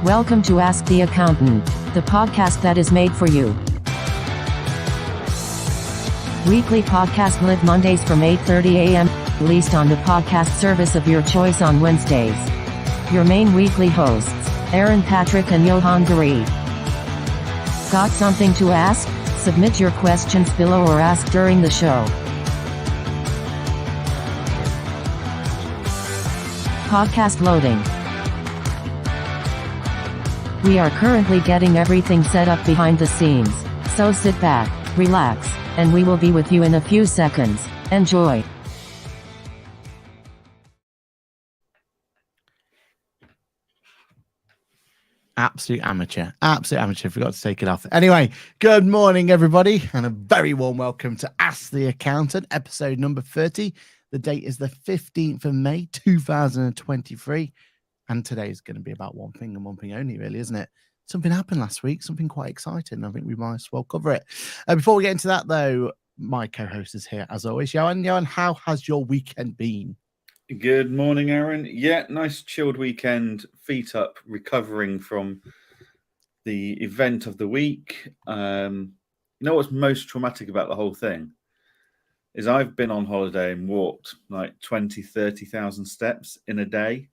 Welcome to Ask the Accountant, the podcast that is made for you. Weekly podcast live Mondays from 8:30 a.m., released on the podcast service of your choice on Wednesdays. Your main weekly hosts, Aaron, Patrick, and Johann Gary. Got something to ask? Submit your questions below or ask during the show. Podcast loading. We are currently getting everything set up behind the scenes, so sit back, relax, and we will be with you in a few seconds. Enjoy. Absolute amateur. Forgot to take it off. Anyway, good morning, everybody, and a very warm welcome to Ask the Accountant, episode number 30. The date is the 15th of May, 2023. And today is going to be about one thing and one thing only, really, isn't it? Something happened last week, something quite exciting. I think we might as well cover it. Before we get into that, though, my co-host is here, as always. Johann, how has your weekend been? Good morning, Aaron. Yeah, nice chilled weekend. Feet up, recovering from the event of the week. You know what's most traumatic about the whole thing? Is I've been on holiday and walked like 20, 30,000 steps in a day,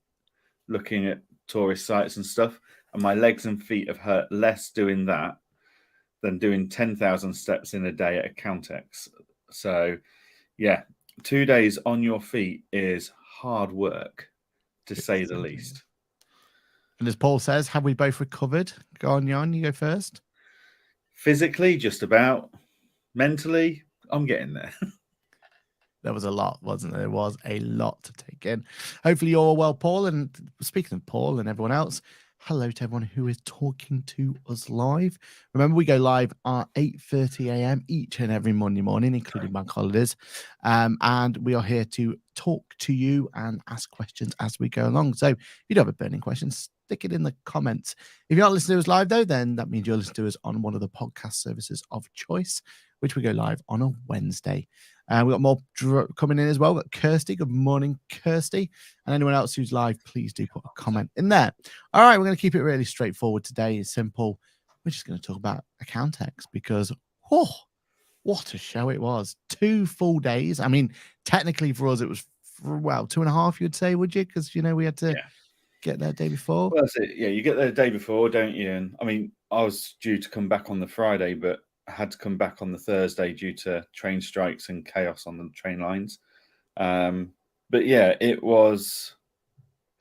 looking at tourist sites and stuff, and my legs and feet have hurt less doing that than doing 10,000 steps in a day at a Countex. So, yeah, 2 days on your feet is hard work, to say the least. And as Paul says, have we both recovered? Go on, Jan, you go first. Physically, just about. Mentally, I'm getting there. There was a lot, wasn't there? There was a lot to take in. Hopefully you're all well, Paul. And speaking of Paul and everyone else, hello to everyone who is talking to us live. Remember, we go live at 8:30 a.m. each and every Monday morning, including bank holidays. And we are here to talk to you and ask questions as we go along. So if you do have a burning question, stick it in the comments. If you're not listening to us live, though, then that means you're listening to us on one of the podcast services of choice, which we go live on a Wednesday. We've got more coming in as well. We've got Kirsty. Good morning, Kirsty. And anyone else who's live, please do put a comment in there. All right, we're going to keep it really straightforward today. It's simple. We're just going to talk about Accountex because, what a show it was. 2 full days. I mean, technically for us, it was, 2.5, you'd say, would you? Because, we had to get there the day before. Well, that's it. Yeah, you get there the day before, don't you? And I mean, I was due to come back on the Friday, but I had to come back on the Thursday due to train strikes and chaos on the train lines. But yeah, it's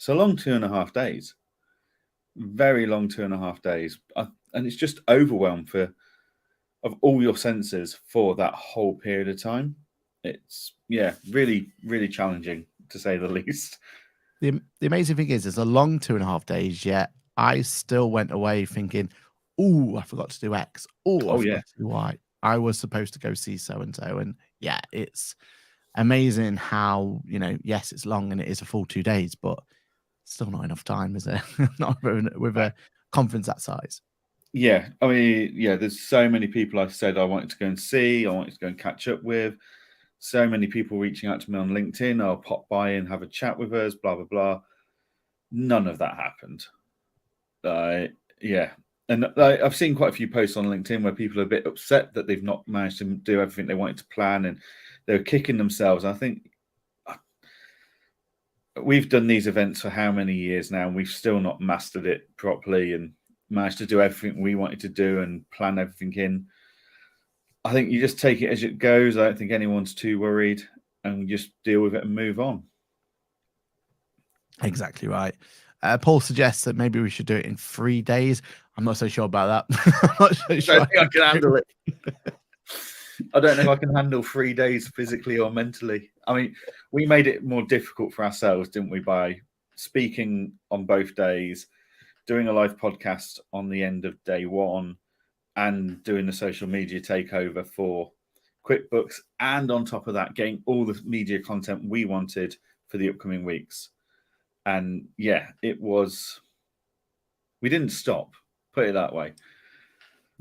a long 2.5 days. Very long 2.5 days. And it's just overwhelmed of all your senses for that whole period of time. It's, really, really challenging, to say the least. The amazing thing is, it's a long 2.5 days, yet I still went away thinking, I forgot to do X. I forgot to do Y. I was supposed to go see so-and-so. And yeah, it's amazing how, yes, it's long and it is a full 2 days, but still not enough time, is it? Not with a conference that size. Yeah. I mean, there's so many people I've said I wanted to go and see, I wanted to go and catch up with. So many people reaching out to me on LinkedIn, I'll pop by and have a chat with us, blah, blah, blah. None of that happened. And I've seen quite a few posts on LinkedIn where people are a bit upset that they've not managed to do everything they wanted to plan and they're kicking themselves. I think we've done these events for how many years now, and we've still not mastered it properly and managed to do everything we wanted to do and plan everything in. I think you just take it as it goes. I don't think anyone's too worried, and we just deal with it and move on. Exactly right. Paul suggests that maybe we should do it in 3 days. I'm not so sure about that. I'm not so sure. I don't think I can handle it. I don't know if I can handle 3 days physically or mentally. I mean, we made it more difficult for ourselves, didn't we, by speaking on both days, doing a live podcast on the end of day one, and doing the social media takeover for QuickBooks, and on top of that, getting all the media content we wanted for the upcoming weeks. And yeah, we didn't stop, put it that way.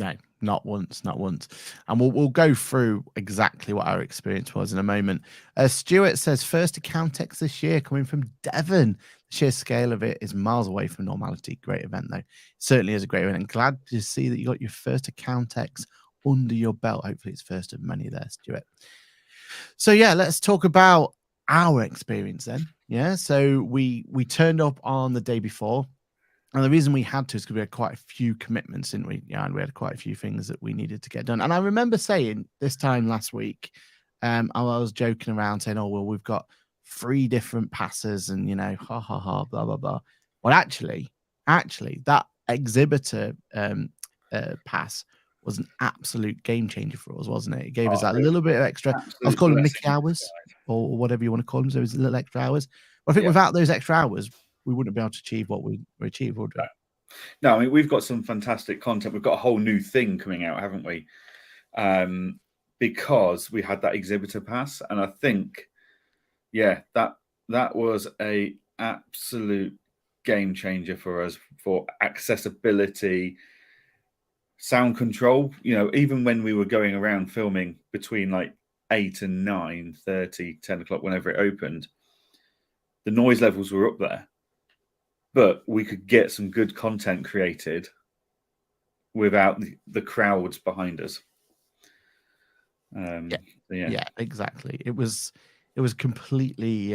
No, not once, not once. And we'll go through exactly what our experience was in a moment. Stuart says first Accountex this year coming from Devon. The sheer scale of it is miles away from normality. Great event though. Certainly is a great event. And glad to see that you got your first Accountex under your belt. Hopefully it's first of many there, Stuart. So yeah, let's talk about our experience then. Yeah. So we turned up on the day before. And the reason we had to is because we had quite a few commitments, didn't we? Yeah, and we had quite a few things that we needed to get done. And I remember saying this time last week, I was joking around saying, "Oh well, we've got 3 different passes, and ha ha ha, blah blah blah." Well, actually, that exhibitor pass was an absolute game changer for us, wasn't it? It gave us that little bit of extra. I was calling them Mickey hours or whatever you want to call them. So it was a little extra hours. But I think without those extra hours, we wouldn't be able to achieve what we achieved, would we? No, I mean, we've got some fantastic content. We've got a whole new thing coming out, haven't we? Because we had that exhibitor pass. And I think, that was a absolute game changer for us for accessibility, sound control. Even when we were going around filming between like 8 and 9:30, 10 o'clock, whenever it opened, the noise levels were up there. But we could get some good content created without the crowds behind us. Yeah, exactly. It was completely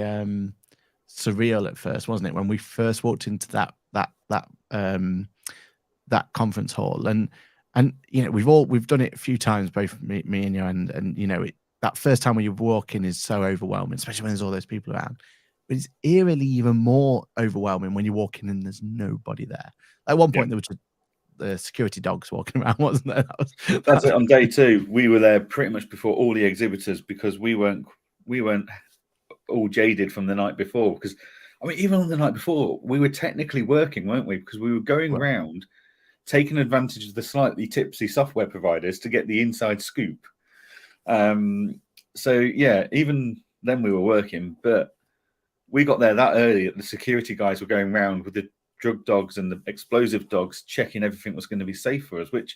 surreal at first, wasn't it? When we first walked into that conference hall, and we've done it a few times, both me and you, and that first time when you walk in is so overwhelming, especially when there's all those people around. But it's eerily even more overwhelming when you walk in and there's nobody there. At one point, there was just the security dogs walking around, wasn't there? That's it. On day 2, we were there pretty much before all the exhibitors because we weren't all jaded from the night before. Because I mean, even on the night before, we were technically working, weren't we? Because we were going around taking advantage of the slightly tipsy software providers to get the inside scoop. So yeah, even then we were working, but we got there that early that the security guys were going around with the drug dogs and the explosive dogs checking everything was going to be safe for us, which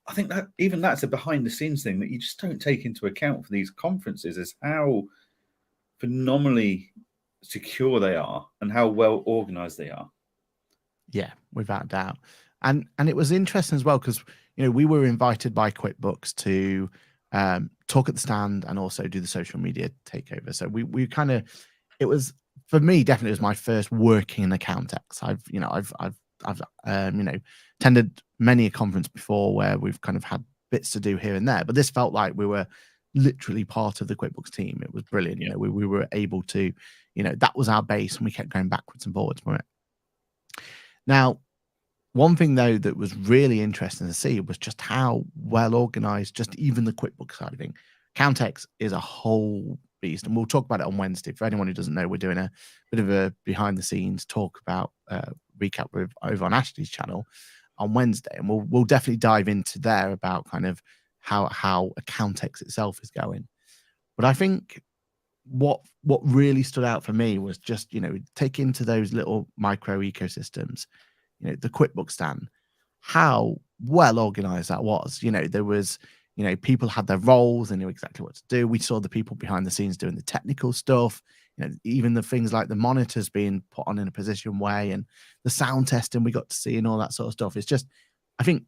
I think that even that's a behind the scenes thing that you just don't take into account for these conferences, is how phenomenally secure they are and how well organized they are. Yeah, without doubt. And it was interesting as well because we were invited by QuickBooks to talk at the stand and also do the social media takeover. So we kind of, it was, for me, definitely was my first working in Accountex. I've attended many a conference before where we've kind of had bits to do here and there, but this felt like we were literally part of the QuickBooks team. It was brilliant. We were able to, that was our base, and we kept going backwards and forwards from it. Now, one thing though that was really interesting to see was just how well organized, just even the QuickBooks side of things. Accountex is a whole beast, and we'll talk about it on Wednesday. For anyone who doesn't know, we're doing a bit of a behind the scenes talk about recap over on Ashley's channel on Wednesday, and we'll definitely dive into there about kind of how Accountex itself is going. But I think what really stood out for me was just take into those little micro ecosystems, the QuickBooks stand, how well organized that was. There was people had their roles, they knew exactly what to do. We saw the people behind the scenes doing the technical stuff, even the things like the monitors being put on in a position way, and the sound testing we got to see and all that sort of stuff. It's just, I think,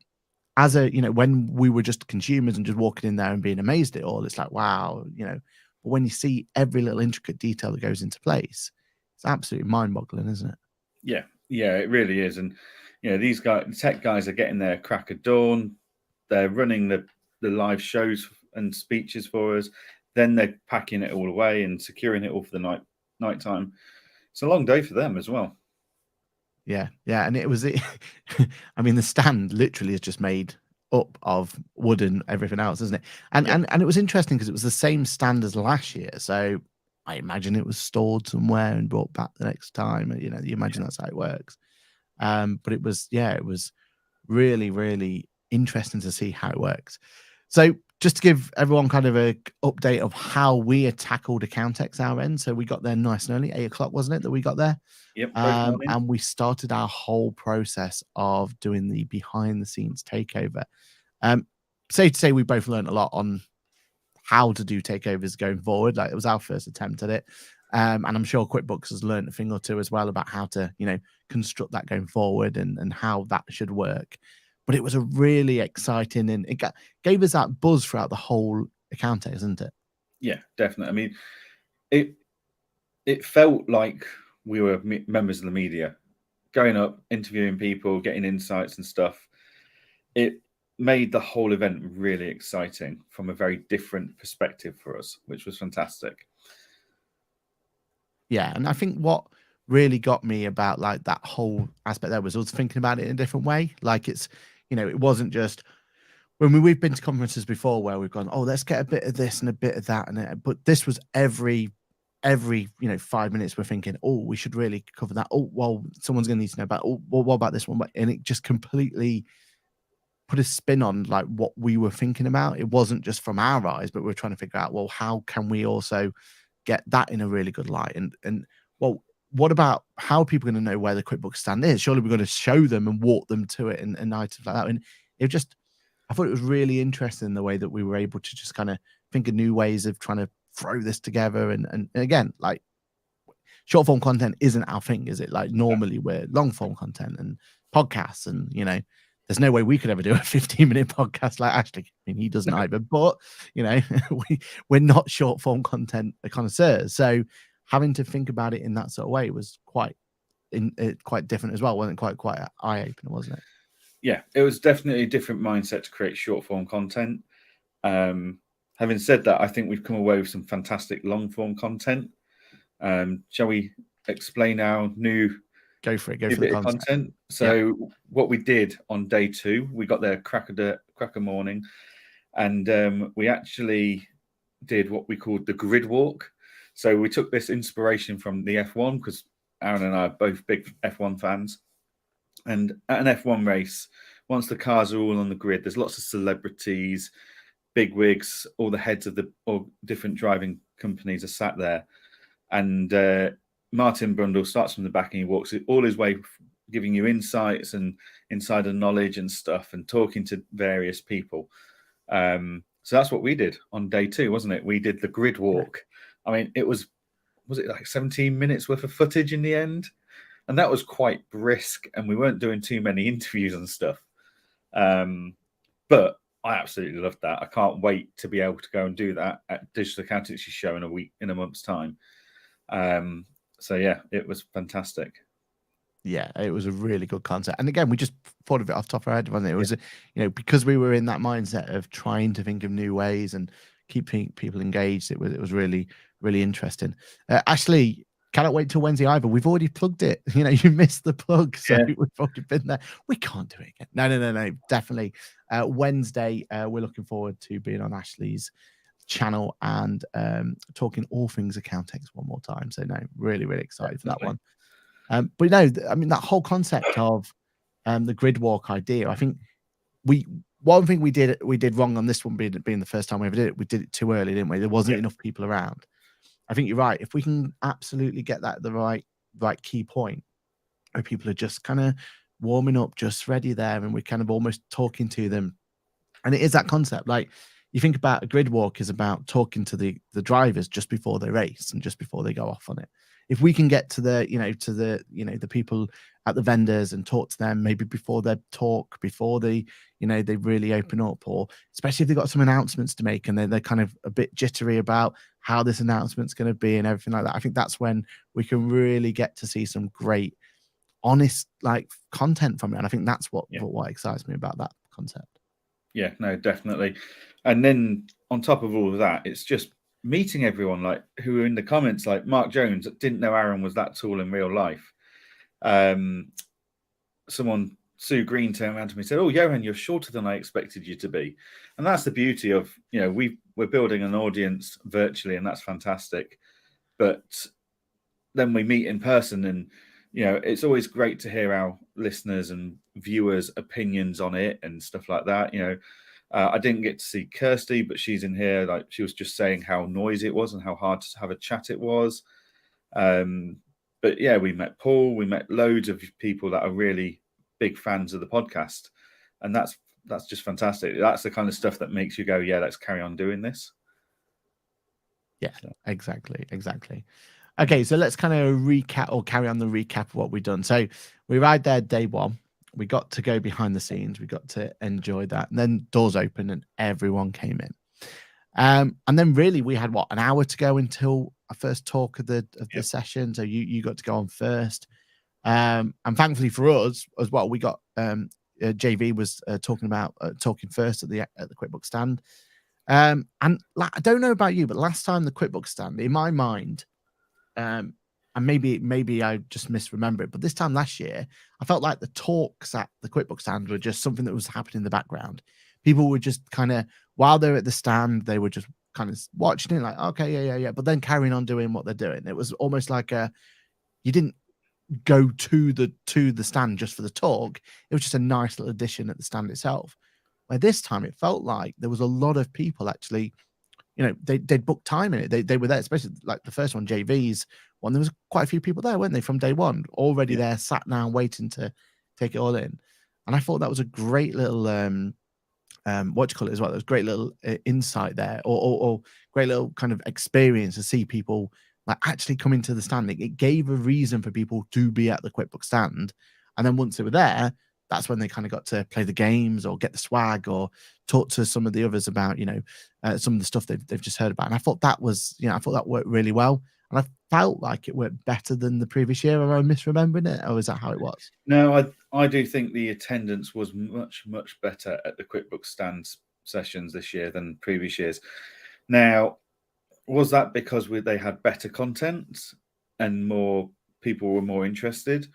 as a, when we were just consumers and just walking in there and being amazed at it all, it's like, wow, but when you see every little intricate detail that goes into place, it's absolutely mind-boggling, isn't it? Yeah, it really is. And these tech guys are getting their crack of dawn. They're running the live shows and speeches for us. Then they're packing it all away and securing it all for the nighttime. It's a long day for them as well. Yeah, and it was it. I mean, the stand literally is just made up of wood and everything else, isn't it? And it was interesting because it was the same stand as last year. So I imagine it was stored somewhere and brought back the next time. You imagine that's how it works. But it was really, really interesting to see how it works. So just to give everyone kind of a update of how we had tackled Accountex our end. So we got there nice and early, 8 o'clock, wasn't it, that we got there? Yep. And we started our whole process of doing the behind the scenes takeover. Safe to say we both learned a lot on how to do takeovers going forward. Like, it was our first attempt at it. And I'm sure QuickBooks has learned a thing or two as well about how to, construct that going forward and how that should work. But it was a really exciting, and it gave us that buzz throughout the whole account, isn't it? Yeah, definitely. I mean, it felt like we were members of the media, going up, interviewing people, getting insights and stuff. It made the whole event really exciting from a very different perspective for us, which was fantastic. Yeah, and I think what really got me about like that whole aspect there was us thinking about it in a different way. Like, it's, it wasn't just when we've been to conferences before where we've gone, oh, let's get a bit of this and a bit of that, but this was every 5 minutes we're thinking, oh, we should really cover that. Oh, well, someone's going to need to know about. Oh, well, what about this one? And it just completely put a spin on like what we were thinking about. It wasn't just from our eyes, but we're trying to figure out, well, how can we also get that in a really good light? And well, what about how are people going to know where the QuickBooks stand is? Surely we're going to show them and walk them to it and items like that. And it just, I thought it was really interesting the way that we were able to just kind of think of new ways of trying to throw this together. And again, like, short form content isn't our thing, is it? Like, normally we're long form content and podcasts, and there's no way we could ever do a 15-minute podcast like Ashley. I mean, he doesn't either, but we're not short form content connoisseurs. So having to think about it in that sort of way was quite different as well. Wasn't quite eye opener, wasn't it? Yeah, it was definitely a different mindset to create short form content. Having said that, I think we've come away with some fantastic long form content. Shall we explain our new go for the content? So what we did on day 2, we got there cracker morning, and we actually did what we called the grid walk. So we took this inspiration from the F1, because Aaron and I are both big F1 fans. And at an F1 race, once the cars are all on the grid, there's lots of celebrities, bigwigs, all the heads of all different driving companies are sat there. And Martin Brundle starts from the back and he walks all his way, giving you insights and insider knowledge and stuff, and talking to various people. So that's what we did on day 2, wasn't it? We did the grid walk. I mean, was it like 17 minutes worth of footage in the end? And that was quite brisk, and we weren't doing too many interviews and stuff. But I absolutely loved that. I can't wait to be able to go and do that at Digital Accountancy Show in a month's time. So yeah, it was fantastic. Yeah, it was a really good concept. And again, we just thought of it off the top of our head, wasn't it? It was, because we were in that mindset of trying to think of new ways and keeping people engaged. It was really, really interesting. Ashley, cannot wait till Wednesday either. We've already plugged it. You missed the plug, so we've already been there. We can't do it again. No. Definitely. Wednesday, we're looking forward to being on Ashley's channel and talking all things Accountex one more time. So no, really, really excited for that one. But I mean, that whole concept of the grid walk idea, I think one thing we did wrong on this one being the first time we ever did it, we did it too early, didn't we? There wasn't enough people around. I think you're right. If we can absolutely get that at the right key point, where people are just kind of warming up, just ready there, and we're kind of almost talking to them. And it is that concept. Like, you think about a grid walk is about talking to the drivers just before they race and just before they go off on it. If we can get to the people at the vendors and talk to them maybe before their talk, before they really open up, or especially if they've got some announcements to make and they're kind of a bit jittery about how this announcement's going to be and everything like that, I think that's when we can really get to see some great, honest content from it. And I think that's what excites me about that concept. Yeah, no, definitely. And then on top of all of that, it's just meeting everyone who are in the comments, like Mark Jones didn't know Aaron was that tall in real life. Sue Green turned around to me and said, "Oh, Johann, you're shorter than I expected you to be." And that's the beauty of, we're building an audience virtually, and that's fantastic. But then we meet in person, and it's always great to hear our listeners and viewers' opinions on it and stuff like that. I didn't get to see Kirsty, but she's in here. She was just saying how noisy it was and how hard to have a chat it was. But yeah, we met Paul. We met loads of people that are really big fans of the podcast, and that's that's just fantastic. That's the kind of stuff that makes you go, yeah, let's carry on doing this. Yeah, exactly. Okay, so let's kind of recap or carry on the recap of what we've done. So we arrived there day one. We got to go behind the scenes. We got to enjoy that. And then doors opened and everyone came in. And then really we had an hour to go until our first talk of the session. So you got to go on first. And thankfully for us as well, we got JV was talking first at the QuickBooks stand. And I don't know about you, but last time the QuickBooks stand, in my mind, and maybe I just misremember it, but this time last year, I felt like the talks at the QuickBooks stand were just something that was happening in the background. People were just kind of, while they're at the stand, they were just kind of watching it, like, okay, yeah, but then carrying on doing what they're doing. It was almost like you didn't go to the stand just for the talk. It was just a nice little addition at the stand itself. By this time, it felt like there was a lot of people actually, they'd booked time in it. They were there, especially like the first one, JV's one. There was quite a few people there, weren't they, from day one, already there, sat down, waiting to take it all in. And I thought that was a great little, what do you call it as well? There was great little insight there, or great little kind of experience to see people like actually coming to the stand. It gave a reason for people to be at the QuickBooks stand. And then once they were there, that's when they kind of got to play the games or get the swag or talk to some of the others about, some of the stuff they've just heard about. And I thought that was, I thought that worked really well. And I felt like it worked better than the previous year. Am I misremembering it? Or is that how it was? No, I do think the attendance was much, much better at the QuickBooks stand sessions this year than previous years. Now, was that because they had better content and more people were more interested?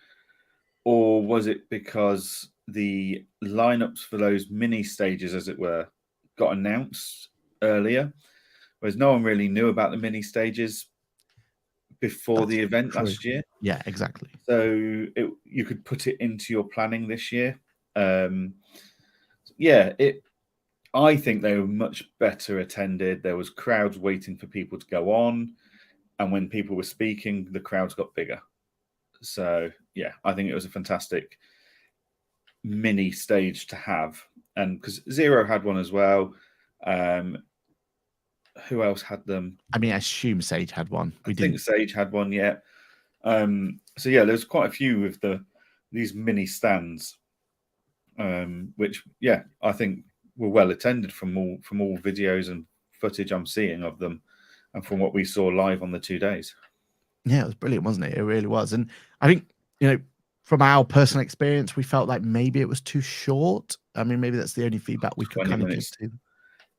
Or was it because the lineups for those mini stages, as it were, got announced earlier, whereas no one really knew about the mini stages before the event last year? Yeah, exactly. So you could put it into your planning this year. I think they were much better attended. There was crowds waiting for people to go on. And when people were speaking, the crowds got bigger. So, yeah, I think it was a fantastic mini stage to have. And because Xero had one as well. Who else had them? I mean, I assume Sage had one. I think Sage had one, yeah. So, yeah, there's quite a few with these mini stands, which, yeah, I think were well attended from all videos and footage I'm seeing of them and from what we saw live on the 2 days. Yeah, it was brilliant, wasn't it? It really was. And I think, from our personal experience, we felt like maybe it was too short. I mean, maybe that's the only feedback we could kind of give to.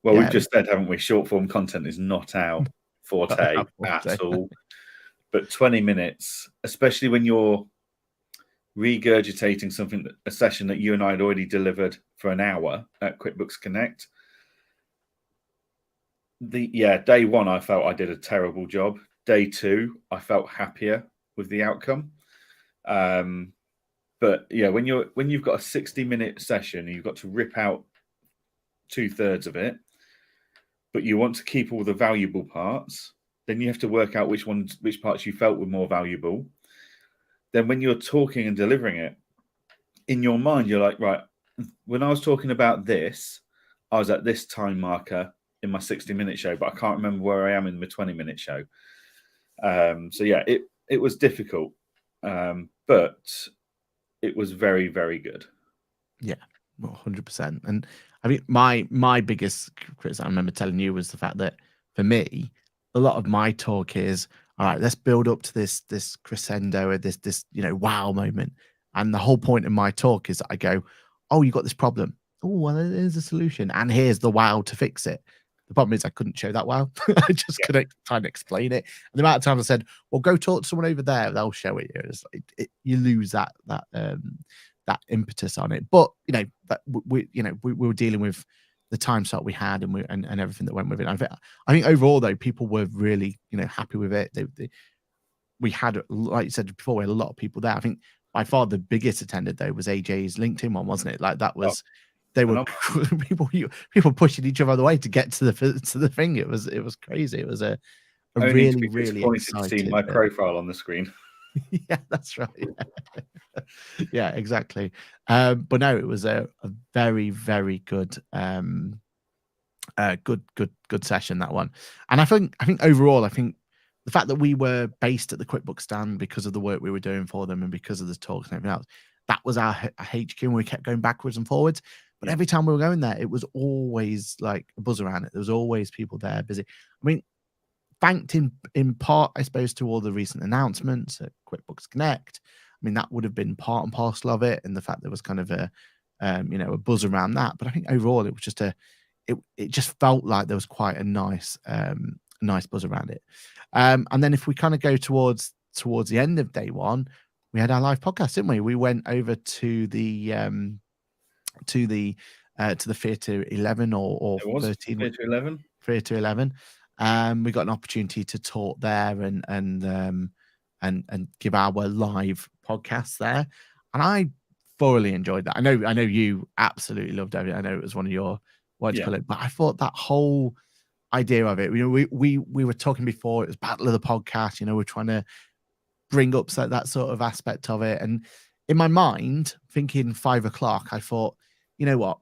Well, we've just said, haven't we? Short form content is not our forte at all. But 20 minutes, especially when you're regurgitating a session that you and I had already delivered for an hour at QuickBooks Connect. Day one, I felt I did a terrible job. Day two, I felt happier with the outcome. But yeah, when you've got a 60-minute session, you've got to rip out 2/3 of it, but you want to keep all the valuable parts. Then you have to work out which parts you felt were more valuable. Then when you're talking and delivering it, in your mind, you're like, right, when I was talking about this, I was at this time marker in my 60-minute show, but I can't remember where I am in my 20-minute show. So yeah, it was difficult, but it was very, very good. Yeah, 100%. And I think my biggest criticism, I remember telling you, was the fact that for me, a lot of my talk is, all right, let's build up to this crescendo or this wow moment. And the whole point of my talk is that I go, oh, you got this problem. Oh, well, there's a solution. And here's the wow to fix it. The problem is I couldn't show that wow. I just couldn't try and explain it. And the amount of times I said, well, go talk to someone over there. They'll show it you. It's like, you lose that impetus on it. But, we were dealing with the time slot we had and everything that went with it. I think overall, though, people were really, happy with it. We had, like you said before, we had a lot of people there. I think by far the biggest attended, though, was AJ's LinkedIn one, wasn't it? Like that was... They were people pushing each other away to get to the thing. It was crazy. It was a really, really exciting. To see my profile on the screen. Yeah, that's right. Yeah, exactly. But no, it was a very, very good, good session, that one. And I think overall, I think the fact that we were based at the QuickBooks stand because of the work we were doing for them and because of the talks and everything else, that was our HQ, and we kept going backwards and forwards. But every time we were going there, it was always like a buzz around it. There was always people there busy. I mean, thanked in part, I suppose, to all the recent announcements at QuickBooks Connect. I mean, that would have been part and parcel of it, and the fact there was kind of a a buzz around that. But I think overall, it was just it just felt like there was quite a nice buzz around it. And then if we kind of go towards the end of day one, we had our live podcast, didn't we? We went over to the Theatre 11 or It was 13. Theatre 11. Theatre 11. We got an opportunity to talk there and give our live podcast there, and I thoroughly enjoyed that. I know you absolutely loved it. I know it was one of your words, Yeah. but I thought that whole idea of it. You know, we were talking before. It was Battle of the Podcast. You know, we're trying to bring up that sort of aspect of it, and in my mind, thinking 5 o'clock, I thought, you know what,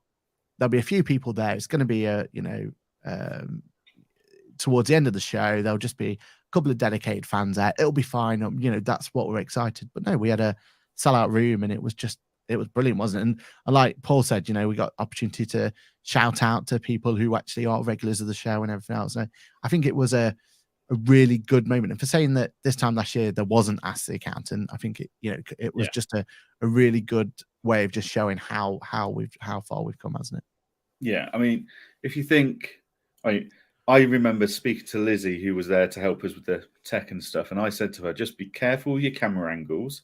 there'll be a few people there. It's going to be towards the end of the show, there'll just be a couple of dedicated fans there. It'll be fine. You know, that's what we're excited. But no, we had a sellout room, and it was brilliant, wasn't it? And like Paul said, you know, we got opportunity to shout out to people who actually are regulars of the show and everything else. So I think it was a really good moment. And for saying that this time last year there wasn't Ask the Accountant, I think it was just a really good way of just showing how far we've come, hasn't it? Yeah, I mean, if you think, I remember speaking to Lizzie, who was there to help us with the tech and stuff, and I said to her, just be careful with your camera angles.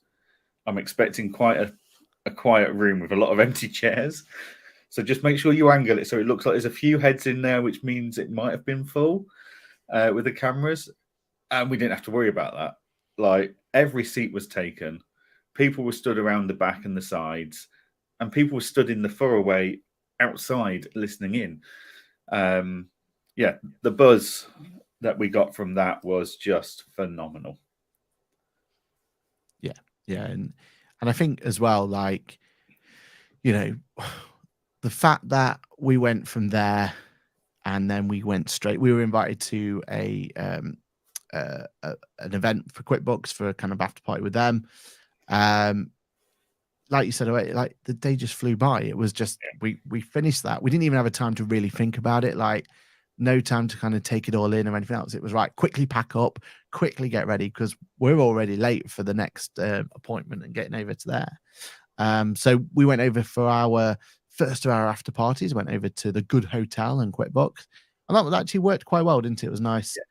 I'm expecting quite a quiet room with a lot of empty chairs. So just make sure you angle it so it looks like there's a few heads in there, which means it might have been full with the cameras. And we didn't have to worry about that. Like, every seat was taken. People were stood around the back and the sides, and people were stood in the throwaway outside listening in. Yeah, the buzz that we got from that was just phenomenal. Yeah, and I think as well, like, you know, the fact that we went from there and then we went straight. We were invited to an event for QuickBooks for a kind of after party with them. Like you said, like the day just flew by. It was just we finished that. We didn't even have a time to really think about it. Like, no time to kind of take it all in or anything else. It was right, quickly pack up, quickly get ready, because we're already late for the next appointment and getting over to there. So we went over for our first of our after parties, went over to the Good Hotel and QuickBooks. And that actually worked quite well, didn't it? It was nice. Yeah.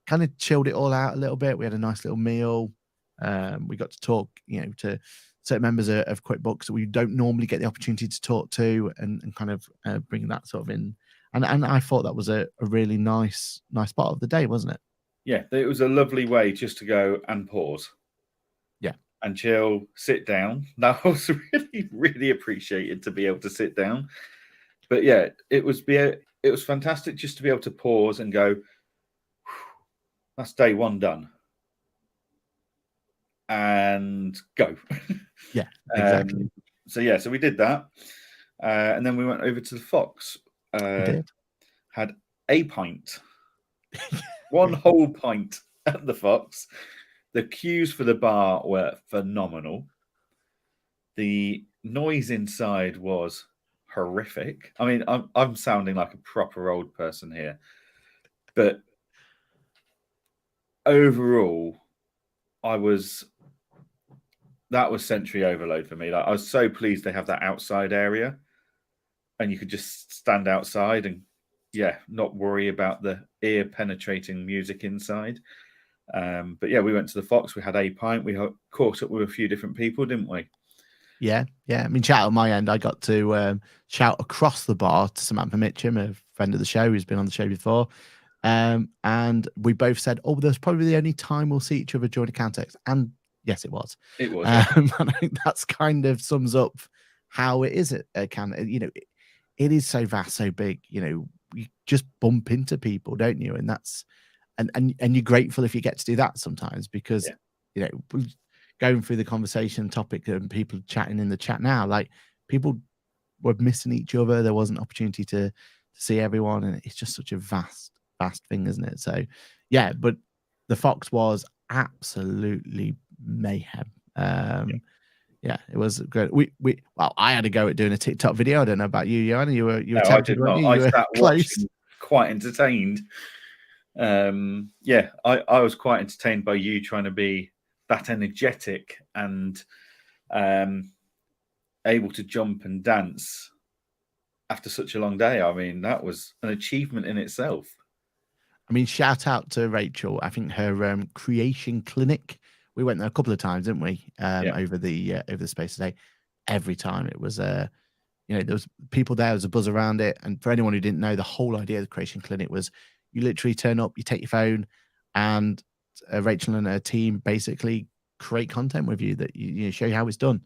Kind of chilled it all out a little bit. We had a nice little meal. We got to talk, to certain members of QuickBooks that we don't normally get the opportunity to talk to, and kind of bring that sort of in. And I thought that was a really nice part of the day, wasn't it? Yeah, it was a lovely way just to go and pause. Yeah. And chill, sit down. That was really, really appreciated, to be able to sit down. But yeah, it was fantastic just to be able to pause and go, that's day one done. And go. Yeah, exactly. So we did that. And then we went over to the Fox. We did. Had a pint. One whole pint at the Fox. The queues for the bar were phenomenal. The noise inside was horrific. I mean, I'm sounding like a proper old person here, but overall, that was sensory overload for me. Like, I was so pleased they have that outside area, and you could just stand outside and not worry about the ear penetrating music inside. But yeah, we went to the Fox. We had a pint. We caught up with a few different people, didn't we? Yeah. I mean, shout on my end, I got to shout across the bar to Samantha Mitchum, a friend of the show who's been on the show before. And we both said, "Oh, that's probably the only time we'll see each other during Accountex." And yes, it was. It was. And I think that's kind of sums up how it is at Accountex. It is so vast, so big. You just bump into people, don't you? And that's and you're grateful if you get to do that sometimes, because going through the conversation topic and people chatting in the chat now, like people were missing each other. There wasn't opportunity to see everyone, and it's just such a vast thing, isn't it? So yeah, but the Fox was absolutely mayhem. Yeah, it was good. Well, I had to go at doing a TikTok video. I don't know about you, Johann. You were I tempted, did weren't not. you? I You were sat close. watching, quite entertained. Yeah, I was quite entertained by you trying to be that energetic and able to jump and dance after such a long day. I mean, that was an achievement in itself. I mean, shout out to Rachel. I think her creation clinic. We went there a couple of times, didn't we? Over the space today. Every time it was there was people there. There was a buzz around it. And for anyone who didn't know, the whole idea of the creation clinic was you literally turn up, you take your phone, and Rachel and her team basically create content with you that you show you how it's done.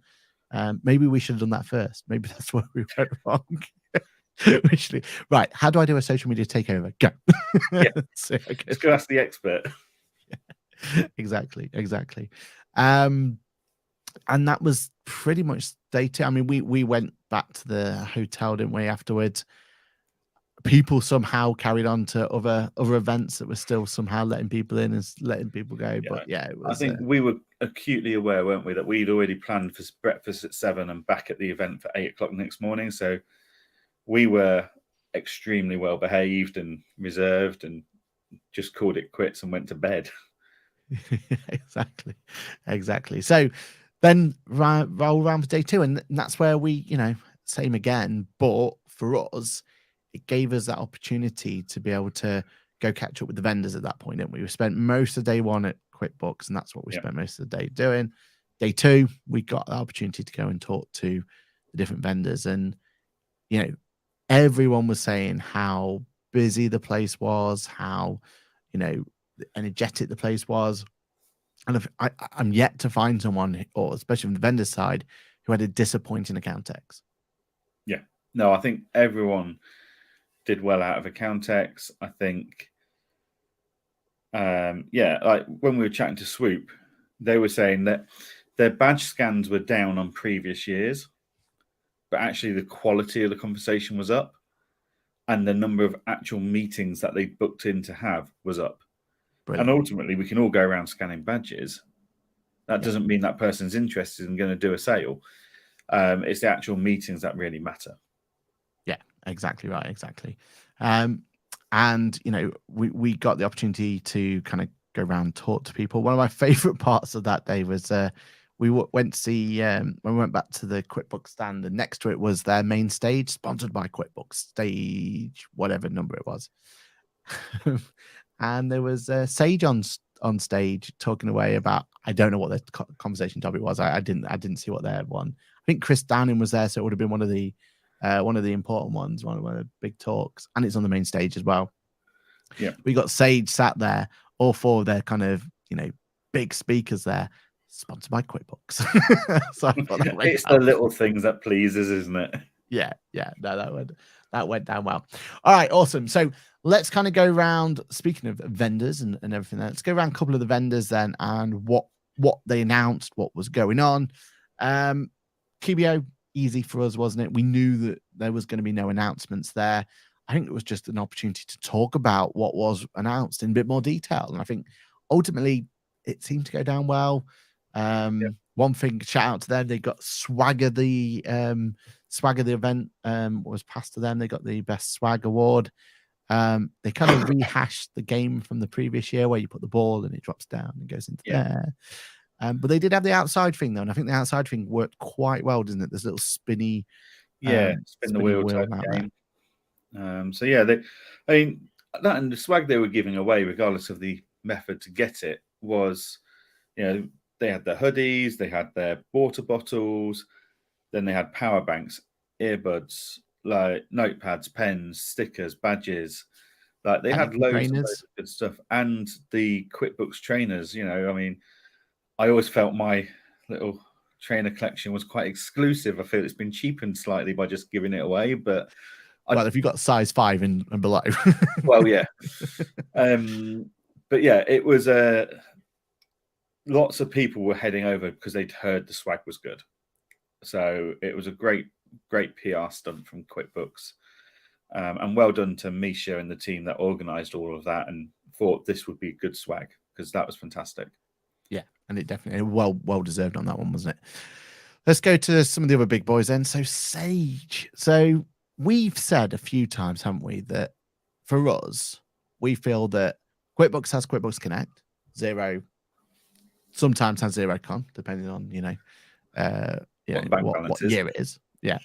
Maybe we should have done that first. Maybe that's where we went wrong. Right, how do I do a social media takeover? Go. Yeah. So, okay. Let's go ask the expert. Yeah. Exactly. And that was pretty much day 2. I mean, we went back to the hotel, didn't we, afterwards? People somehow carried on to other events that were still somehow letting people in and letting people go. Yeah. But yeah, it was, I think we were acutely aware, weren't we, that we'd already planned for breakfast at 7 and back at the event for 8 o'clock next morning. So we were extremely well behaved and reserved and just called it quits and went to bed. Exactly. So then roll around for day 2, and that's where we, same again, but for us, it gave us that opportunity to be able to go catch up with the vendors at that point, didn't we? We spent most of day 1 at QuickBooks, and that's what we spent most of the day doing. Day 2, we got the opportunity to go and talk to the different vendors, and everyone was saying how busy the place was, how energetic the place was. And I'm yet to find someone, or especially from the vendor side, who had a disappointing Accountex. Yeah. No, I think everyone did well out of Accountex. I think, like when we were chatting to Swoop, they were saying that their badge scans were down on previous years, but actually the quality of the conversation was up, and the number of actual meetings that they booked in to have was up. Brilliant. And ultimately, we can all go around scanning badges. That doesn't mean that person's interested in going to do a sale. It's the actual meetings that really matter. Yeah, exactly right. Exactly. And, we got the opportunity to kind of go around and talk to people. One of my favorite parts of that day was we went to see, when we went back to the QuickBooks stand, and next to it was their main stage, sponsored by QuickBooks, stage, whatever number it was. And there was Sage on stage talking away about, I don't know what the conversation topic was. I didn't see what their one. I think Chris Downing was there, so it would have been one of the important ones, one of the big talks, and it's on the main stage as well. Yeah, we got Sage sat there, all 4 of their kind of big speakers there, sponsored by QuickBooks. So it's the little things that pleases, isn't it? Yeah. No, that went down well. All right, awesome. So let's kind of go around, speaking of vendors and everything, let's go around a couple of the vendors then, and what they announced, what was going on. QBO, easy for us, wasn't it? We knew that there was going to be no announcements there. I think it was just an opportunity to talk about what was announced in a bit more detail. And I think ultimately it seemed to go down well. One thing, shout out to them, they got Swagger the event was passed to them. They got the best swag award. They kind of rehashed the game from the previous year where you put the ball and it drops down and goes into there. But they did have the outside thing though, and I think the outside thing worked quite well, doesn't it? This little spinny, spin the wheel type game. That and the swag they were giving away, regardless of the method to get it, was, they had their hoodies, they had their water bottles, then they had power banks, earbuds, like notepads, pens, stickers, badges. Like they had loads of good stuff, and the QuickBooks trainers. I always felt my little trainer collection was quite exclusive. I feel it's been cheapened slightly by just giving it away, but if you got size 5 and below, well, yeah. But yeah, it was lots of people were heading over because they'd heard the swag was good. So it was a great PR stunt from QuickBooks. And well done to Misha and the team that organized all of that and thought this would be good swag, because that was fantastic. Yeah, and it definitely well deserved on that one, wasn't it? Let's go to some of the other big boys then. So Sage. So we've said a few times, haven't we, that for us, we feel that QuickBooks has QuickBooks Connect, Xero sometimes has XeroCon, depending on what year it is. Yeah,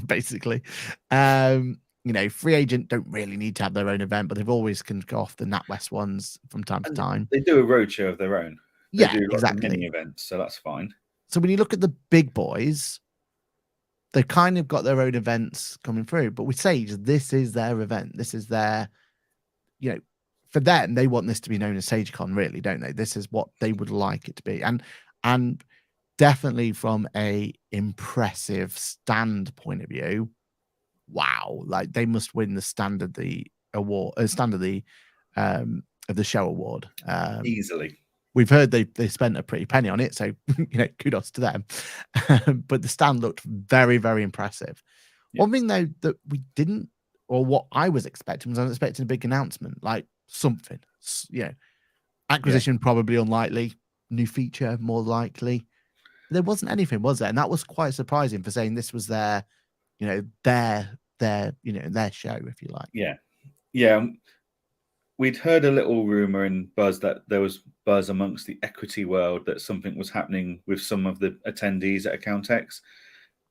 basically. Free Agent don't really need to have their own event, but they've always can go off the NatWest ones from time to time. They do a roadshow of their own. They do exactly. mini events, so that's fine. So when you look at the big boys, they've kind of got their own events coming through. But with Sage, this is their event. This is their, for them, they want this to be known as SageCon, really, don't they? This is what they would like it to be. And definitely from a impressive stand point of view, wow, like they must win the stand of the award, stand of the show award. Easily. We've heard they spent a pretty penny on it, so kudos to them. But the stand looked very, very impressive. Yeah. One thing though that we didn't, or what I was expecting, was I was expecting a big announcement, like something. Acquisition probably unlikely, new feature more likely. There wasn't anything, was there? And that was quite surprising for saying this was their show, if you like. Yeah. We'd heard a little rumor and buzz that there was buzz amongst the equity world that something was happening with some of the attendees at Accountex.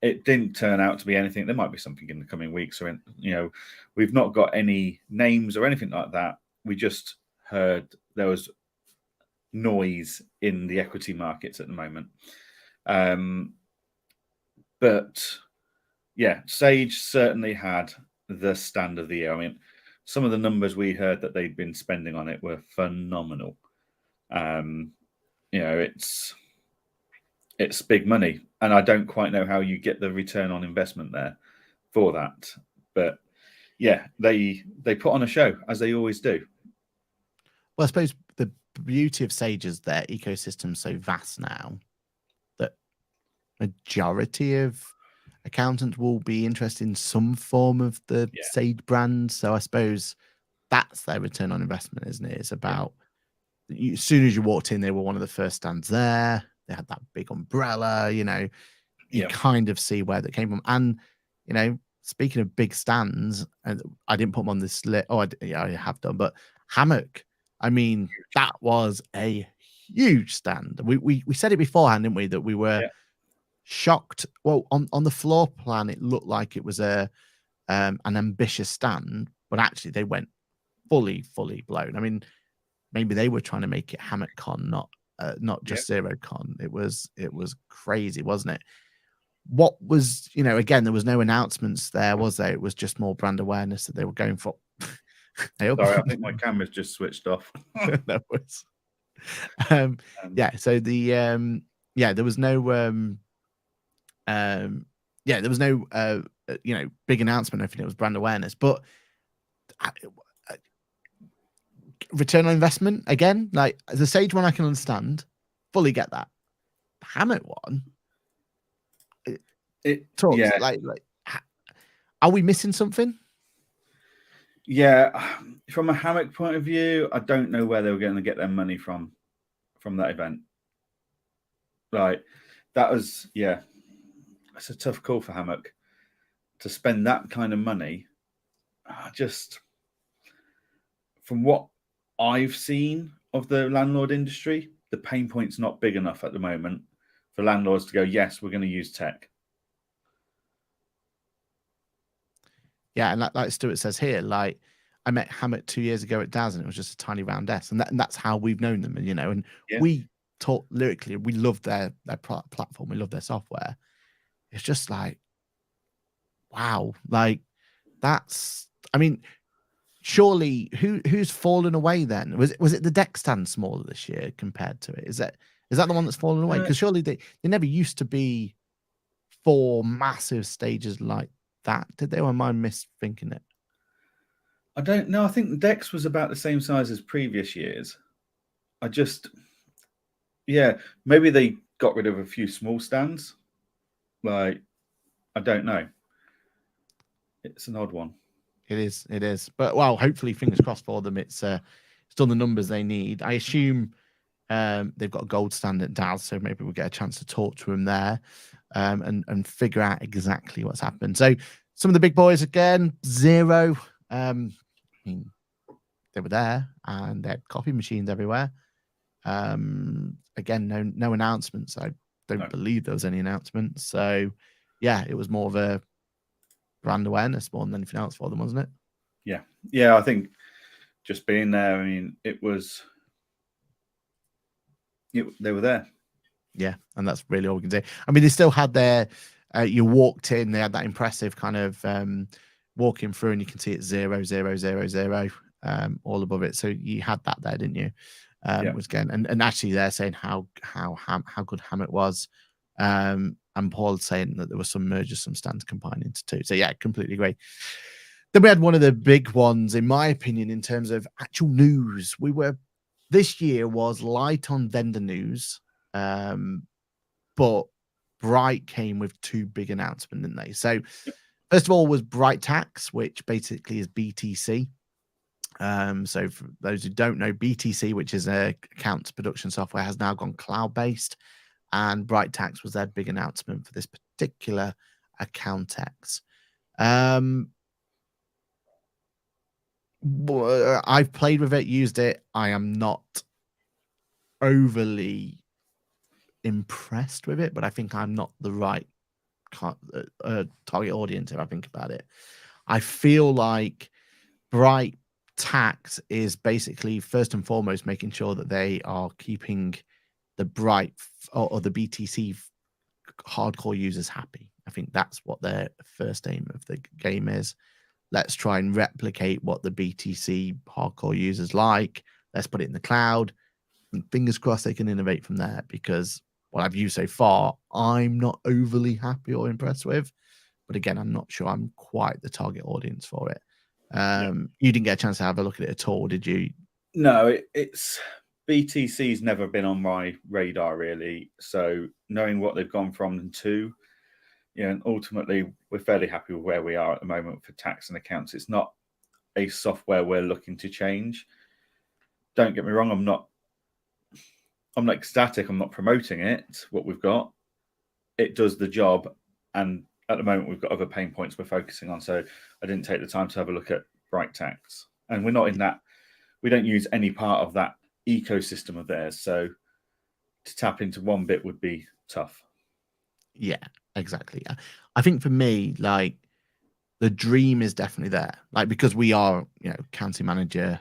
It didn't turn out to be anything. There might be something in the coming weeks, or we've not got any names or anything like that. We just heard there was noise in the equity markets at the moment. But yeah, Sage certainly had the stand of the year. I mean, some of the numbers we heard that they'd been spending on it were phenomenal. It's big money, and I don't quite know how you get the return on investment there for that. But yeah, they put on a show, as they always do. Well, I suppose the beauty of Sage is their ecosystem so vast now that majority of accountants will be interested in some form of the Sage brand. So I suppose that's their return on investment, isn't it? It's about as soon as you walked in, they were one of the first stands there. They had that big umbrella, you kind of see where that came from. And, speaking of big stands, and I didn't put them on this list. Oh, I have done, but Hammock, I mean, that was a huge stand. We said it beforehand, didn't we? That we were shocked. Well, on the floor plan, it looked like it was an ambitious stand, but actually they went fully blown. I mean, maybe they were trying to make it HammockCon, not just XeroCon. It was crazy, wasn't it? What was, again, there was no announcements there, was there? It was just more brand awareness that they were going for. Sorry, I think my camera's just switched off. That was so the there was no there was no big announcement. I think it was brand awareness, but return on investment, again, like the Sage one I can understand, fully get that. The Hammock one, are we missing something? Yeah, from a Hammock point of view, I don't know where they were going to get their money from that event. Right, that was it's a tough call for Hammock to spend that kind of money. Just from what I've seen of the landlord industry, the pain point's not big enough at the moment for landlords to go, yes, we're going to use tech. Yeah, and like Stuart says here, like I met Hammock 2 years ago at DAS, and it was just a tiny round desk, and that's how we've known them. And we talk lyrically, we love their platform, we love their software. It's just like, wow, like that's. I mean, surely who's fallen away then? Was it the deck stand smaller this year compared to it? Is that the one that's fallen away? Because surely they never used to be 4 massive stages like that, did they? Or am I misthinking it? I don't know. I think the Dex was about the same size as previous years. Yeah, maybe they got rid of a few small stands. Like, I don't know. It's an odd one. It is. But well, hopefully, fingers crossed for them. It's done the numbers they need. I assume they've got a gold standard DAS, so maybe we'll get a chance to talk to them there, and figure out exactly what's happened. So some of the big boys again, Zero. I mean, they were there and they had coffee machines everywhere. Again, no announcements. I don't believe there was any announcements. So yeah, it was more of a brand awareness more than anything else for them, wasn't it? Yeah. I think just being there. I mean, they were there. Yeah, and that's really all we can do. I mean, they still had their. You walked in, they had that impressive kind of walking through, and you can see it 0, 0, 0, 0, all above it. So you had that there, didn't you? Was again, and actually they're saying how good Hammett was, and Paul saying that there was some mergers, some stands combined into two. So yeah, completely agree. Then we had one of the big ones, in my opinion, in terms of actual news. This year was light on vendor news, but Bright came with two big announcements, didn't they? So first of all was Bright Tax, which basically is BTC. So for those who don't know, BTC, which is a accounts production software, has now gone cloud-based, and Bright Tax was their big announcement for this particular account tax. I've played with it, used it. I am not overly impressed with it, but I think I'm not the right target audience if I think about it. I feel like Bright Tax is basically first and foremost making sure that they are keeping the Bright or the BTC hardcore users happy. I think that's what their first aim of the game is. Let's try and replicate what the BTC hardcore users like. Let's put it in the cloud. And fingers crossed they can innovate from there, because what I've used so far, I'm not overly happy or impressed with. But again, I'm not sure I'm quite the target audience for it. You didn't get a chance to have a look at it at all, did you? No, it's BTC's never been on my radar really. So knowing what they've gone from to, and ultimately we're fairly happy with where we are at the moment for tax and accounts. It's not a software we're looking to change. Don't get me wrong, I'm not ecstatic. I'm not promoting it. What we've got, it does the job, and at the moment we've got other pain points we're focusing on. So I didn't take the time to have a look at Bright Tax, and we're not in that. We don't use any part of that ecosystem of theirs. So to tap into one bit would be tough. Yeah, exactly. I think for me, like, the dream is definitely there. Like, because we are, county manager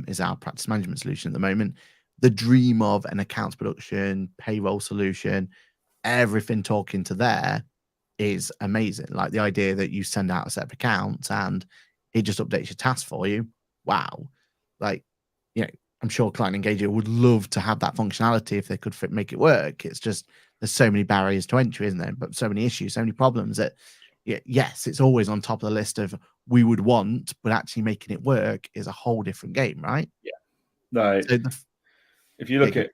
is our practice management solution at the moment. The dream of an accounts production, payroll solution, everything talking to there is amazing. Like the idea that you send out a set of accounts and it just updates your tasks for you. Wow. Like, I'm sure Client Engager would love to have that functionality if they could make it work. It's just, there's so many barriers to entry, isn't there? But so many issues, so many problems that, yes, it's always on top of the list of we would want, but actually making it work is a whole different game, right? Yeah. No. So if you look at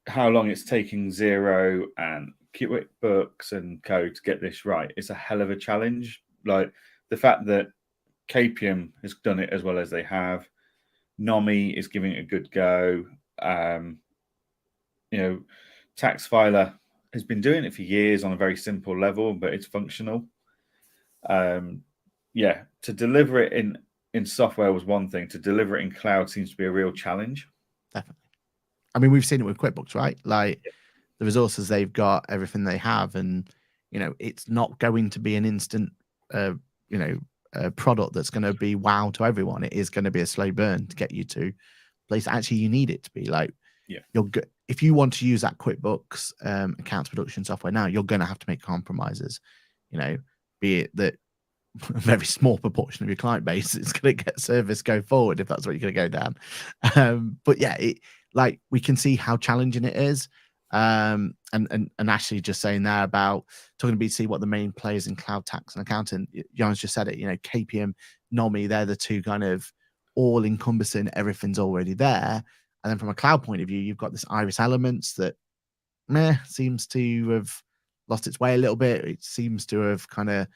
how long it's taking Xero and QuickBooks and Code to get this right, it's a hell of a challenge. Like the fact that KPM has done it as well as they have, Nomi is giving it a good go. Tax Filer has been doing it for years on a very simple level, but it's functional. To deliver it in software was one thing. To deliver it in cloud seems to be a real challenge. Definitely. I mean, we've seen it with QuickBooks, right? Like the resources they've got, everything they have, and it's not going to be an instant, a product that's going to be wow to everyone. It is going to be a slow burn to get you to place. Actually, you need it to be like, you're good. If you want to use that QuickBooks accounts production software now, you're going to have to make compromises. Be it that a very small proportion of your client base is going to get service go forward if that's what you're going to go down. But yeah, we can see how challenging it is. And Ashley just saying there about talking to BTC, what the main players in cloud tax and accounting. John's just said it. KPM, Nomi, they're the two kind of all-encompassing. Everything's already there. And then from a cloud point of view, you've got this Iris Elements that seems to have lost its way a little bit. It seems to have kind of,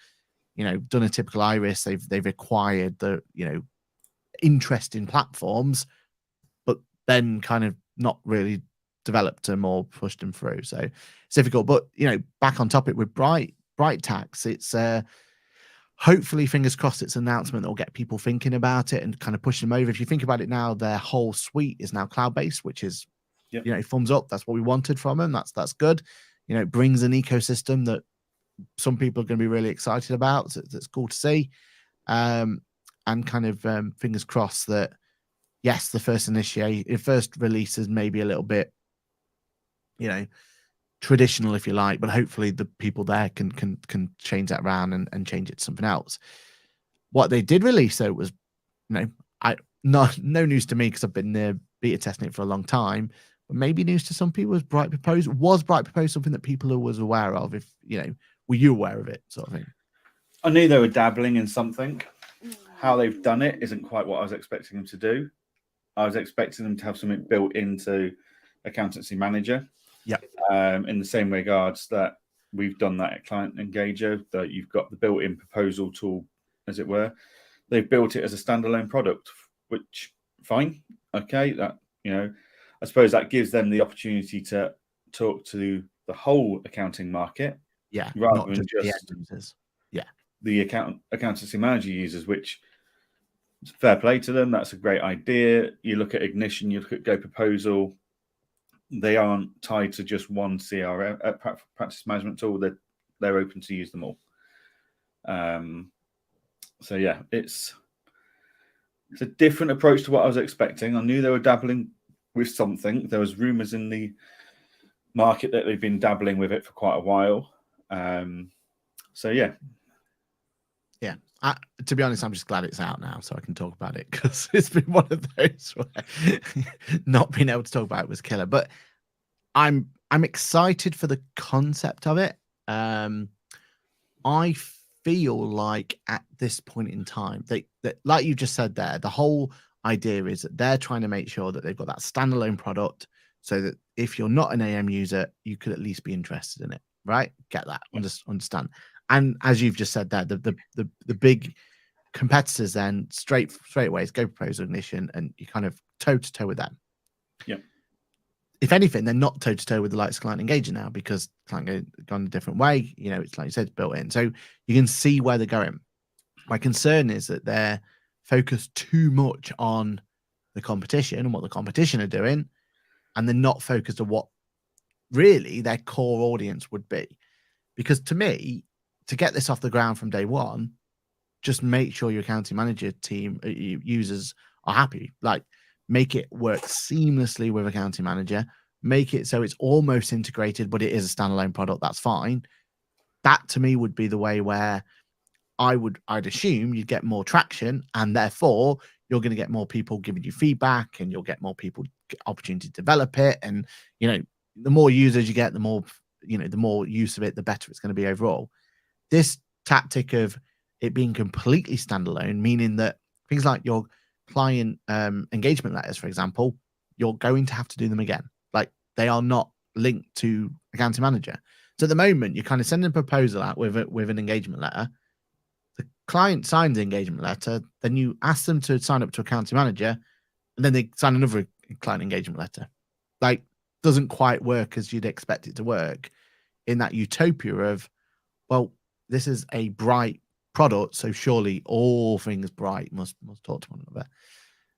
done a typical Iris. They've acquired the, interest in platforms, but then kind of not really developed them or pushed them through. So it's difficult. But back on topic with Bright Tax, it's hopefully, fingers crossed, it's an announcement that will get people thinking about it and kind of push them over. If you think about it now, their whole suite is now cloud-based, which is, thumbs up. That's what we wanted from them. That's good. It brings an ecosystem that some people are going to be really excited about. So it's cool to see. And kind of fingers crossed that, yes, the first release is maybe a little bit, traditional, if you like, but hopefully the people there can change that around and change it to something else. What they did release, though, was, no news to me because I've been there beta testing it for a long time, but maybe news to some people. Was Bright Propose something that people was aware of? If were you aware of it, sort of thing? I knew they were dabbling in something. How they've done it isn't quite what I was expecting them to do. I was expecting them to have something built into Accountancy Manager. Yeah. In the same regards that we've done that at Client Engager, that you've got the built-in proposal tool, as it were. They've built it as a standalone product, which fine, okay. That I suppose that gives them the opportunity to talk to the whole accounting market, rather than just the users. The Accountancy Manager users, which fair play to them. That's a great idea. You look at Ignition, you look at Go Proposal. They aren't tied to just one CRM practice management tool. They're open to use them all. So yeah, it's a different approach to what I was expecting. I knew they were dabbling with something. There was rumors in the market that they've been dabbling with it for quite a while. So yeah. To be honest, I'm just glad it's out now so I can talk about it, because it's been one of those where not being able to talk about it was killer. But I'm excited for the concept of it. I feel like at this point in time, that like you just said there, the whole idea is that they're trying to make sure that they've got that standalone product, so that if you're not an AM user, you could at least be interested in it, right? Get that, understand. And as you've just said there, the big competitors then straight away is Go Proposal, Ignition, and you kind of toe to toe with them. Yeah. If anything, they're not toe to toe with the likes of Client Engager now, because Client gone a different way. It's like you said, it's built in, so you can see where they're going. My concern is that they're focused too much on the competition and what the competition are doing, and they're not focused on what really their core audience would be. Because to me, to get this off the ground from day one, just make sure your accounting manager team users are happy. Like, make it work seamlessly with accounting manager. Make it so it's almost integrated, but it is a standalone product. That's fine. That to me would be the way where I'd assume you'd get more traction, and therefore you're going to get more people giving you feedback, and you'll get more people opportunity to develop it. And the more users you get, the more the more use of it, the better it's going to be overall. This tactic of it being completely standalone, meaning that things like your client engagement letters, for example, you're going to have to do them again. Like, they are not linked to accounting manager. So at the moment, you're kind of sending a proposal out with an engagement letter. The client signs the engagement letter, then you ask them to sign up to accounting manager, and then they sign another client engagement letter. Like, doesn't quite work as you'd expect it to work in that utopia of, well, this is a Bright product, so surely all things Bright must talk to one another.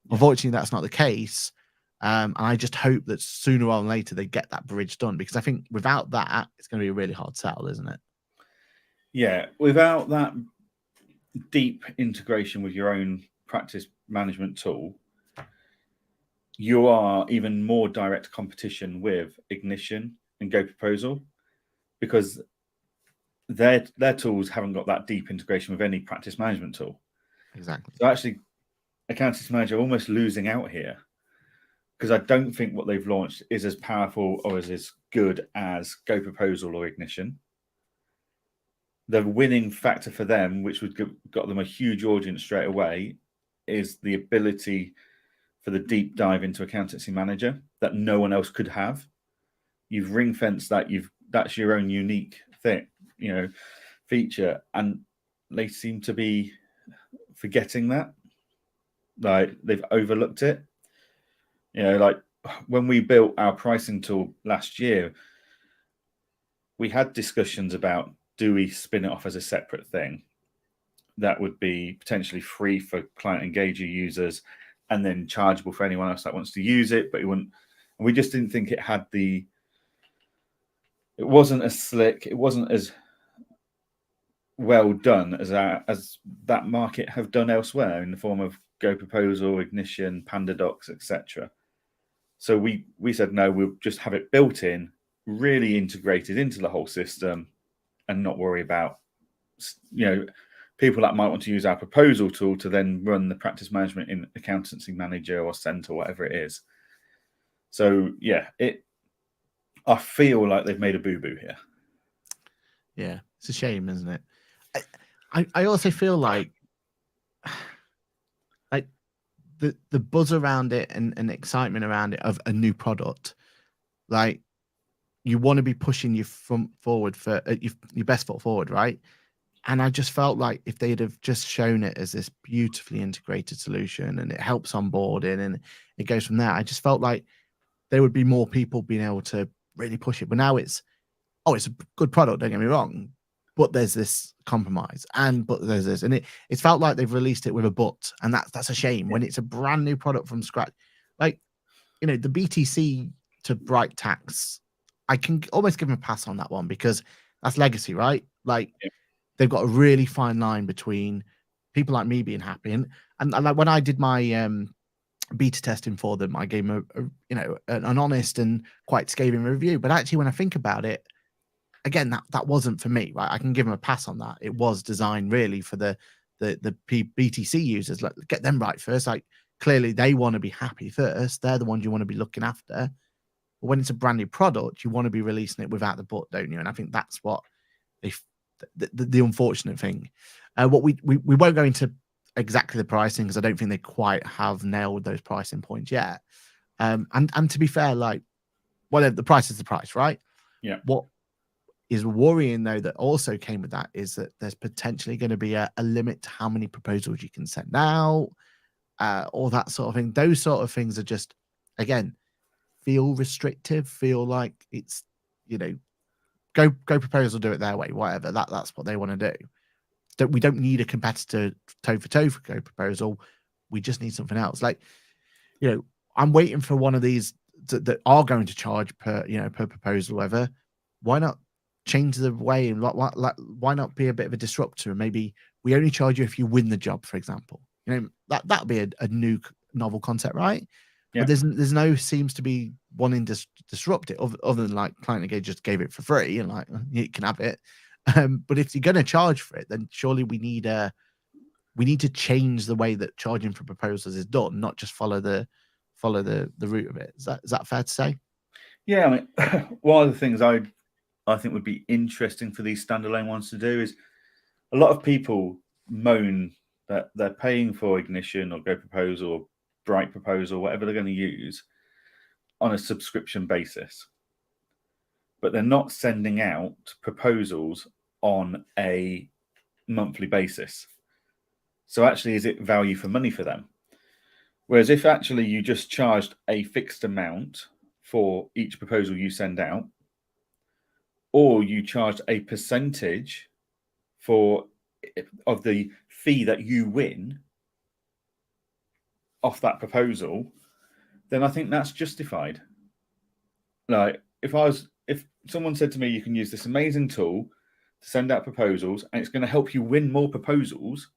Yeah. Unfortunately, that's not the case. And I just hope that sooner or later they get that bridge done, because I think without that, it's going to be a really hard sell, isn't it? Yeah, without that deep integration with your own practice management tool, you are even more direct competition with Ignition and Go Proposal, because their tools haven't got that deep integration with any practice management tool. Exactly. So actually, Accountancy Manager are almost losing out here, because I don't think what they've launched is as powerful or as good as Go Proposal or Ignition. The winning factor for them, which would got them a huge audience straight away, is the ability for the deep dive into Accountancy Manager that no one else could have. you've ring fenced that, that's your own unique thing, feature, and they seem to be forgetting that. Like they've overlooked it. Like when we built our pricing tool last year, we had discussions about, do we spin it off as a separate thing that would be potentially free for client engager users and then chargeable for anyone else that wants to use it, but it wouldn't. And we just didn't think it wasn't as slick, it wasn't as well done as that market have done elsewhere in the form of Go Proposal, Ignition, PandaDocs, etc. So we said, no, we'll just have it built in, really integrated into the whole system, and not worry about, people that might want to use our proposal tool to then run the practice management in Accountancy Manager or Center, whatever it is. So yeah, I feel like they've made a boo-boo here. Yeah, it's a shame, isn't it? I also feel like the buzz around it and excitement around it of a new product, like you want to be pushing your front forward for your best foot forward, right? And I just felt like if they'd have just shown it as this beautifully integrated solution and it helps onboarding and it goes from there, I just felt like there would be more people being able to really push it. But now it's a good product, don't get me wrong, but there's this compromise but there's this, and it's felt like they've released it with a but, and that's a shame when it's a brand new product from scratch. Like, the BTC to Bright Tax, I can almost give them a pass on that one because that's legacy, right? Like they've got a really fine line between people like me being happy and like when I did my beta testing for them, I gave them an honest and quite scathing review. But actually, when I think about it, again, that wasn't for me, right? I can give them a pass on that. It was designed really for the BTC users. Like, get them right first. Like, clearly they want to be happy first. They're the ones you want to be looking after. But when it's a brand new product, you want to be releasing it without the but, don't you? And I think that's what the unfortunate thing. What we won't go into exactly the pricing because I don't think they quite have nailed those pricing points yet. And to be fair, like, well, the price is the price, right? Yeah. What is worrying though that also came with that is that there's potentially going to be a limit to how many proposals you can send out, or that sort of thing. Those sort of things are just, again, feel restrictive, feel like it's, go proposal, do it their way, whatever. That's what they want to do. We don't need a competitor toe for toe for Go Proposal. We just need something else. Like, I'm waiting for one of these that are going to charge per proposal, whatever. Why not change the way and why not be a bit of a disruptor? And maybe we only charge you if you win the job, for example. That'd be a new novel concept, right? Yeah. But there's no seems to be wanting to disrupt it other than like Client Engage just gave it for free and like you can have it. But if you're going to charge for it, then surely we need to change the way that charging for proposals is done, not just follow the route of it. Is that fair to say? Yeah, I mean, one of the things I think would be interesting for these standalone ones to do is a lot of people moan that they're paying for Ignition or Go Proposal or Bright Proposal, whatever they're going to use, on a subscription basis. But they're not sending out proposals on a monthly basis. So actually, is it value for money for them? Whereas if actually you just charged a fixed amount for each proposal you send out, or you charged a percentage of the fee that you win off that proposal, then I think that's justified. Like if someone said to me, you can use this amazing tool to send out proposals and it's going to help you win more proposals,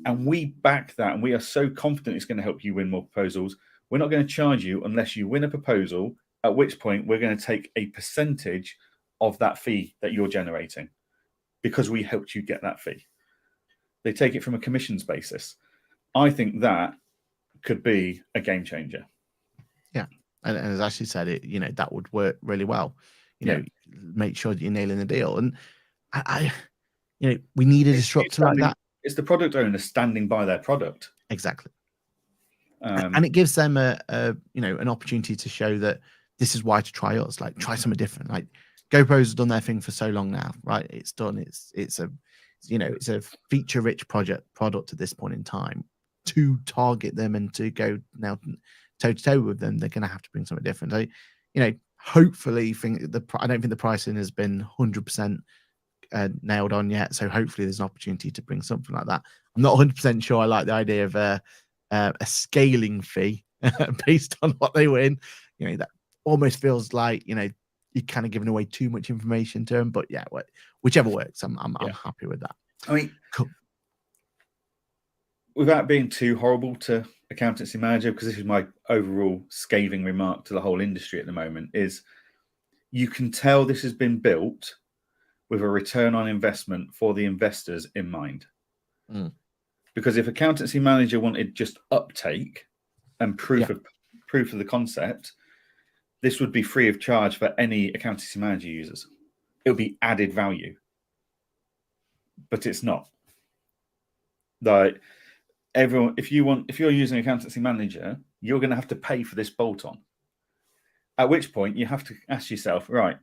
and we back that and we are so confident it's going to help you win more proposals, we're not going to charge you unless you win a proposal, at which point we're going to take a percentage of that fee that you're generating because we helped you get that fee. They take it from a commissions basis. I think that could be a game changer. Yeah. And as Ashley said, it, that would work really well. Make sure that you're nailing the deal. And I we need a disruptor like that. It's the product owner standing by their product. Exactly. And it gives them an opportunity to show that this is why to try us. Like, try something different. Like, GoPro's done their thing for so long now, right? It's done. It's a feature-rich product at this point in time. To target them and to go now toe to toe with them, they're going to have to bring something different. Hopefully, I don't think the pricing has been 100% nailed on yet. So hopefully, there's an opportunity to bring something like that. I'm not 100% sure. I like the idea of a scaling fee based on what they win. That almost feels like you're kind of giving away too much information to them. But yeah, whichever works, I'm happy with that. I mean, cool. Without being too horrible to accountancy manager, because this is my overall scathing remark to the whole industry at the moment, is you can tell this has been built with a return on investment for the investors in mind. Because if accountancy manager wanted just uptake and proof of the concept, this would be free of charge for any accountancy manager users. It would be added value, but it's not. Like, everyone, if you're using accountancy manager, you're going to have to pay for this bolt-on. At which point you have to ask yourself, right,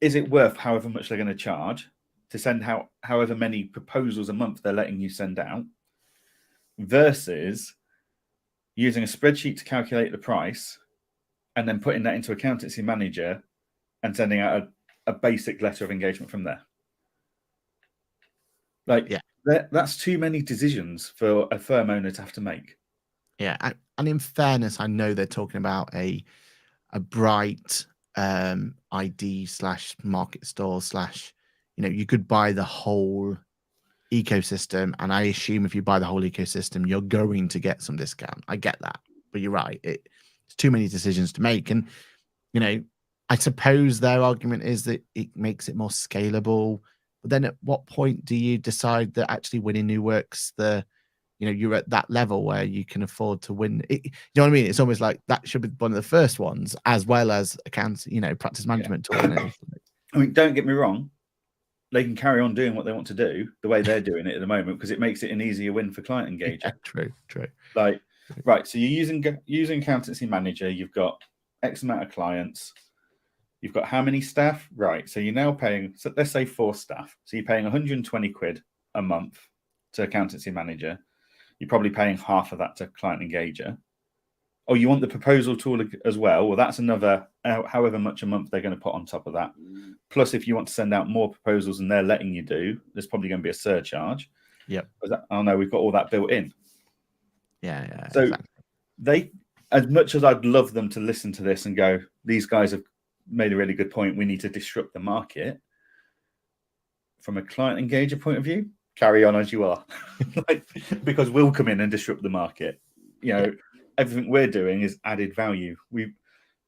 is it worth however much they're going to charge to send out however many proposals a month they're letting you send out, versus using a spreadsheet to calculate the price and then putting that into accountancy manager and sending out a basic letter of engagement from there? That's too many decisions for a firm owner to have to make. Yeah, and in fairness, I know they're talking about a Bright ID / market store / you could buy the whole ecosystem, and I assume if you buy the whole ecosystem, you're going to get some discount. I get that, but you're right. It's too many decisions to make, and I suppose their argument is that it makes it more scalable. But then at what point do you decide that actually winning new works, you're at that level where you can afford to win? You know what I mean? It's almost like that should be one of the first ones, as well as accounts, practice management tool. I mean, don't get me wrong. They can carry on doing what they want to do the way they're doing it at the moment, because it makes it an easier win for client engagement. Yeah, true. Like, right, so you're using accountancy manager. You've got X amount of clients. You've got how many staff? Right. So you're now paying, so let's say 4 staff. So you're paying 120 quid a month to accountancy manager. You're probably paying half of that to client engager. Oh, you want the proposal tool as well? Well, that's another however much a month they're going to put on top of that. Plus, if you want to send out more proposals than they're letting you do, there's probably going to be a surcharge. Yep. Oh no, we've got all that built in. Yeah. So exactly. as much as I'd love them to listen to this and go, these guys have made a really good point, we need to disrupt the market. From a client engager point of view, carry on as you are. Because we'll come in and disrupt the market. Everything we're doing is added value. We're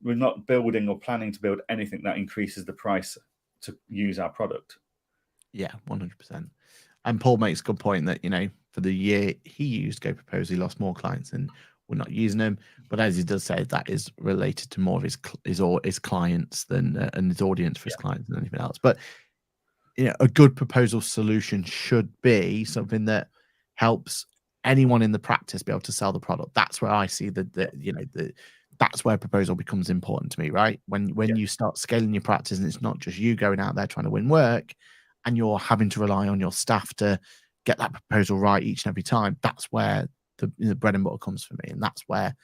not building or planning to build anything that increases the price to use our product. Yeah, 100%. And Paul makes a good point that, for the year he used GoPropose, he lost more clients and we're not using them. But as he does say, that is related to more of his clients than and his audience for his clients than anything else. But a good proposal solution should be something that helps anyone in the practice be able to sell the product. That's where I see that's where proposal becomes important to me, right? When you start scaling your practice and it's not just you going out there trying to win work and you're having to rely on your staff to get that proposal right each and every time, that's where the bread and butter comes for me. And that's where,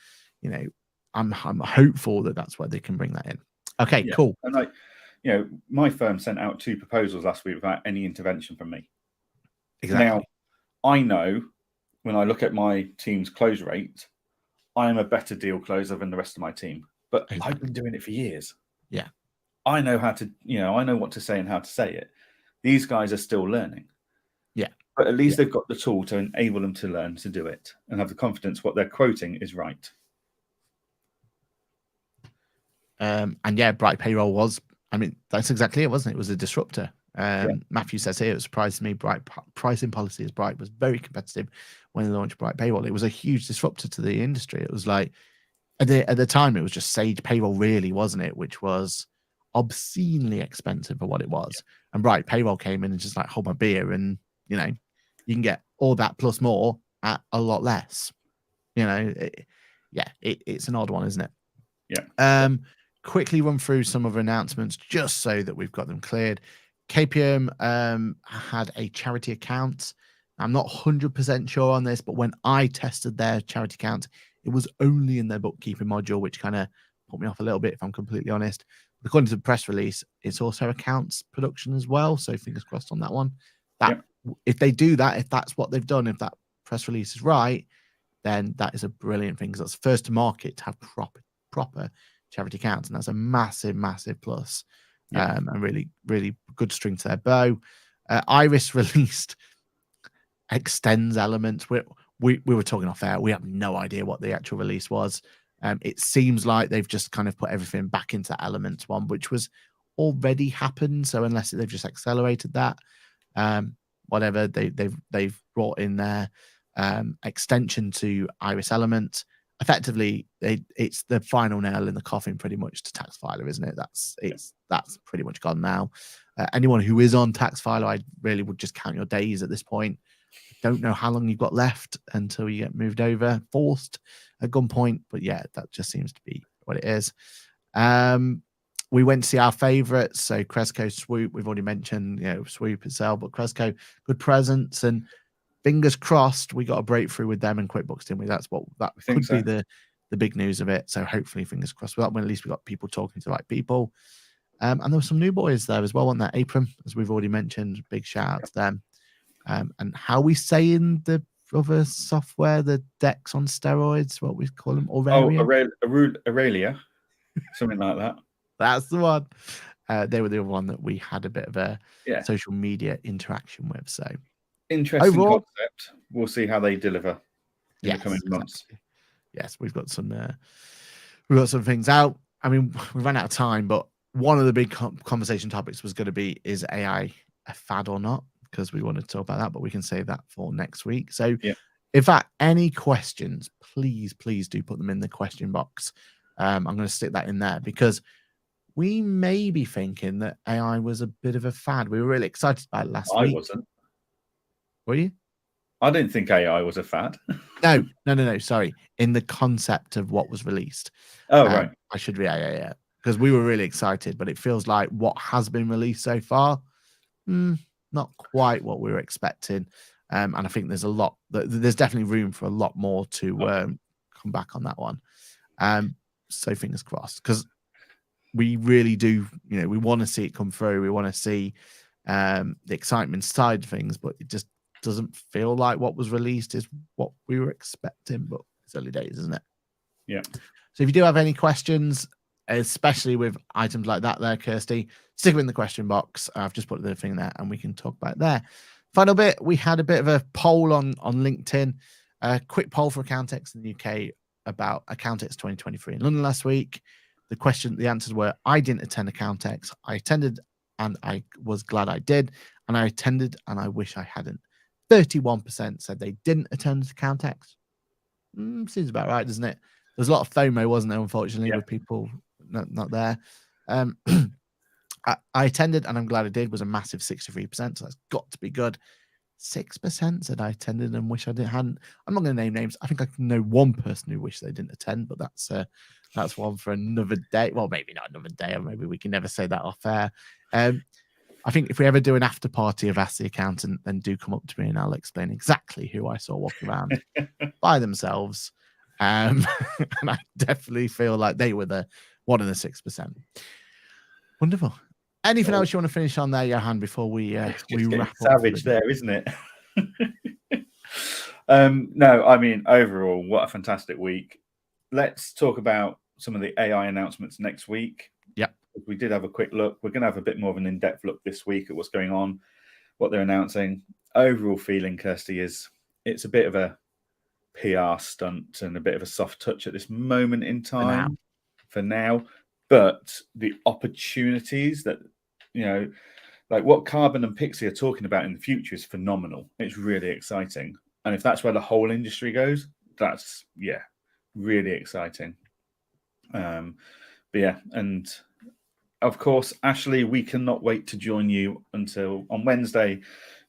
I'm hopeful that that's where they can bring that in. Okay, cool. And my firm sent out 2 proposals last week without any intervention from me. Exactly. Now, I know when I look at my team's close rate, I am a better deal closer than the rest of my team. But I've been doing it for years. Yeah. I know how to, I know what to say and how to say it. These guys are still learning. Yeah. But at least they've got the tool to enable them to learn to do it and have the confidence what they're quoting is right. And Bright Payroll was, that's exactly it, wasn't it? It was a disruptor. Matthew says here, it surprised me. Bright pricing policy as Bright was very competitive when they launched Bright Payroll. It was a huge disruptor to the industry. It was like at the time it was just Sage Payroll, really, wasn't it? Which was obscenely expensive for what it was. And Bright Payroll came in and just like, hold my beer, and you can get all that plus more at a lot less. It's an odd one, isn't it? Yeah. Quickly run through some other announcements just so that we've got them cleared. KPM had a charity account. I'm not 100% sure on this, but when I tested their charity account, it was only in their bookkeeping module, which kind of put me off a little bit, if I'm completely honest. But according to the press release, it's also accounts production as well. So fingers crossed on that one. That if they do that, if that's what they've done, if that press release is right, then that is a brilliant thing, because that's first to market to have proper charity accounts, and that's a massive plus. And really good string to their bow. Iris released extends elements. We were talking off air. We have no idea what the actual release was. It seems like they've just kind of put everything back into Elements one, which was already happened. So unless they've just accelerated that, whatever they've brought in their extension to Iris Element. Effectively, it's the final nail in the coffin, pretty much, to TaxFiler, isn't it? That's pretty much gone now. Anyone who is on TaxFiler, I really would just count your days at this point. Don't know how long you've got left until you get moved over, forced at gunpoint. But yeah, that just seems to be what it is. We went to see our favorites. So Cresco, Swoop, we've already mentioned, Swoop itself, but Cresco, good presence, and fingers crossed we got a breakthrough with them and QuickBooks, didn't we? That could be the big news of it. So hopefully, fingers crossed with that one. At least we got people talking to the right people. And there were some new boys there as well on that apron, as we've already mentioned. Big shout out to them. And how we say in the other software, the decks on steroids, what we call them, Aurelia, something like that. That's the one. They were the other one that we had a bit of a social media interaction with. So interesting concept. We'll see how they deliver in the coming months. Yes, we've got some things out. I mean, we ran out of time, but one of the big conversation topics was going to be, is AI a fad or not? Because we wanted to talk about that, but we can save that for next week. So in fact, any questions, please do put them in the question box. I'm going to stick that in there, because we may be thinking that AI was a bit of a fad. We were really excited about it last week. I wasn't. Were you? I didn't think AI was a fad. No. Sorry. In the concept of what was released. Oh, right. I should be, yeah. Because we were really excited, but it feels like what has been released so far, not quite what we were expecting. And I think there's definitely room for a lot more to come back on that one. So fingers crossed, because we really do, we want to see it come through. We want to see the excitement side of things, but it just doesn't feel like what was released is what we were expecting. But it's early days, isn't it? Yeah. So if you do have any questions, especially with items like that there, Kirsty, stick them in the question box. I've just put the thing there and we can talk about it there. Final bit, we had a bit of a poll on LinkedIn, a quick poll for Accountex in the UK about Accountex 2023 in London last week. The answers were, I didn't attend Accountex. I attended and I was glad I did. And I attended and I wish I hadn't. 31% said they didn't attend Accountex. Seems about right, doesn't it? There's a lot of FOMO, wasn't there, unfortunately, with people not there. I attended and I'm glad I did, was a massive 63%. So that's got to be good. 6% said I attended and wish I hadn't. I'm not going to name names. I think I can know one person who wished they didn't attend, but that's one for another day. Well, maybe not another day, or maybe we can never say that off air. I think if we ever do an after party of Ask the Accountant, then do come up to me and I'll explain exactly who I saw walking around by themselves. And I definitely feel like they were one of the 6%. Wonderful. Anything else you want to finish on there, Johann, before we wrap up? Savage there, isn't it? No, I mean, overall, what a fantastic week. Let's talk about some of the AI announcements next week. Yeah. We did have a quick look. We're going to have a bit more of an in-depth look this week at what's going on, what they're announcing. Overall feeling, Kirsty, is it's a bit of a PR stunt and a bit of a soft touch at this moment in time for now. But the opportunities that, like what Carbon and Pixie are talking about in the future is phenomenal. It's really exciting. And if that's where the whole industry goes, that's, really exciting. But yeah, and of course, Ashley, we cannot wait to join you until on Wednesday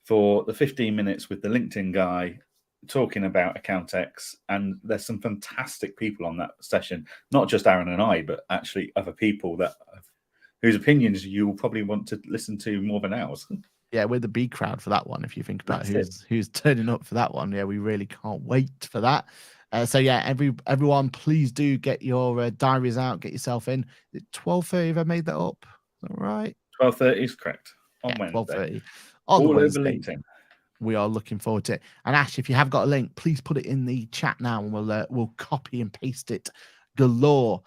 for the 15 minutes with the LinkedIn guy talking about Accountex, and there's some fantastic people on that session. Not just Aaron and I, but actually other people whose opinions you will probably want to listen to more than ours. Yeah, we're the B crowd for that one. If you think about That's who's turning up for that one, yeah, we really can't wait for that. So yeah, everyone, please do get your diaries out, get yourself in. 12:30. Have I made that up? Is that right? 12:30 is correct on Yeah, Wednesday. 12:30 on the All over Wednesday. LinkedIn. We are looking forward to it. And Ash, if you have got a link, please put it in the chat now, and we'll copy and paste it galore.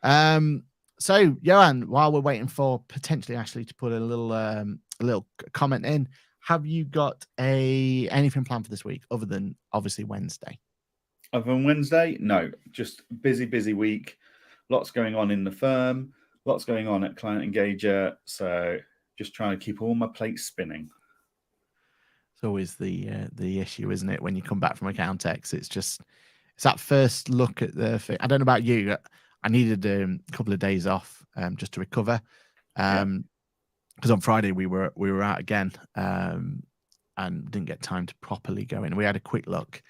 So Johann, while we're waiting for potentially Ashley to put a little comment in, have you got anything planned for this week other than obviously Wednesday? Other than Wednesday, no, just busy week. Lots going on in the firm, lots going on at Client Engager. So just trying to keep all my plates spinning. It's always the issue, isn't it? When you come back from Accountex, it's that first look at the thing. I don't know about you. I needed a couple of days off just to recover. Because on Friday we were out again and didn't get time to properly go in. We had a quick look,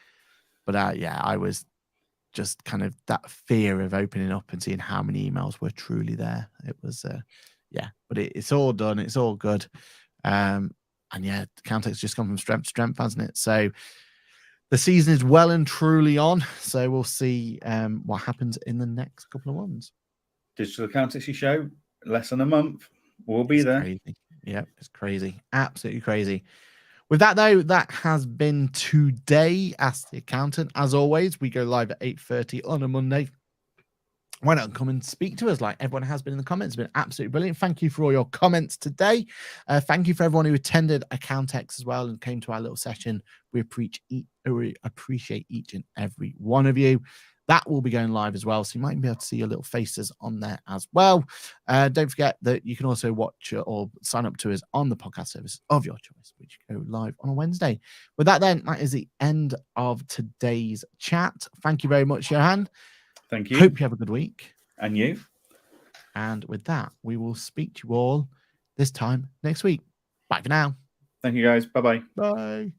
but I was just kind of that fear of opening up and seeing how many emails were truly there. It was but it's all done. It's all good. And yeah, Accountex just gone from strength to strength, hasn't it? So the season is well and truly on. So we'll see what happens in the next couple of ones. Digital Accountancy Show, less than a month. We'll be there. Crazy. Yeah, it's crazy. Absolutely crazy. With that, though, that has been today. Ask the Accountant. As always, we go live at 8:30 on a Monday. Why not come and speak to us like everyone has been in the comments? It's been absolutely brilliant. Thank you for all your comments today. Thank you for everyone who attended Accountex as well and came to our little session. We appreciate each and every one of you. That will be going live as well, so you might be able to see your little faces on there as well. Don't forget that you can also watch or sign up to us on the podcast service of your choice, which go live on a Wednesday. With that, then, that is the end of today's chat. Thank you very much, Johann. Thank you. Hope you have a good week. And you. And with that, we will speak to you all this time next week. Bye for now. Thank you, guys. Bye-bye. Bye.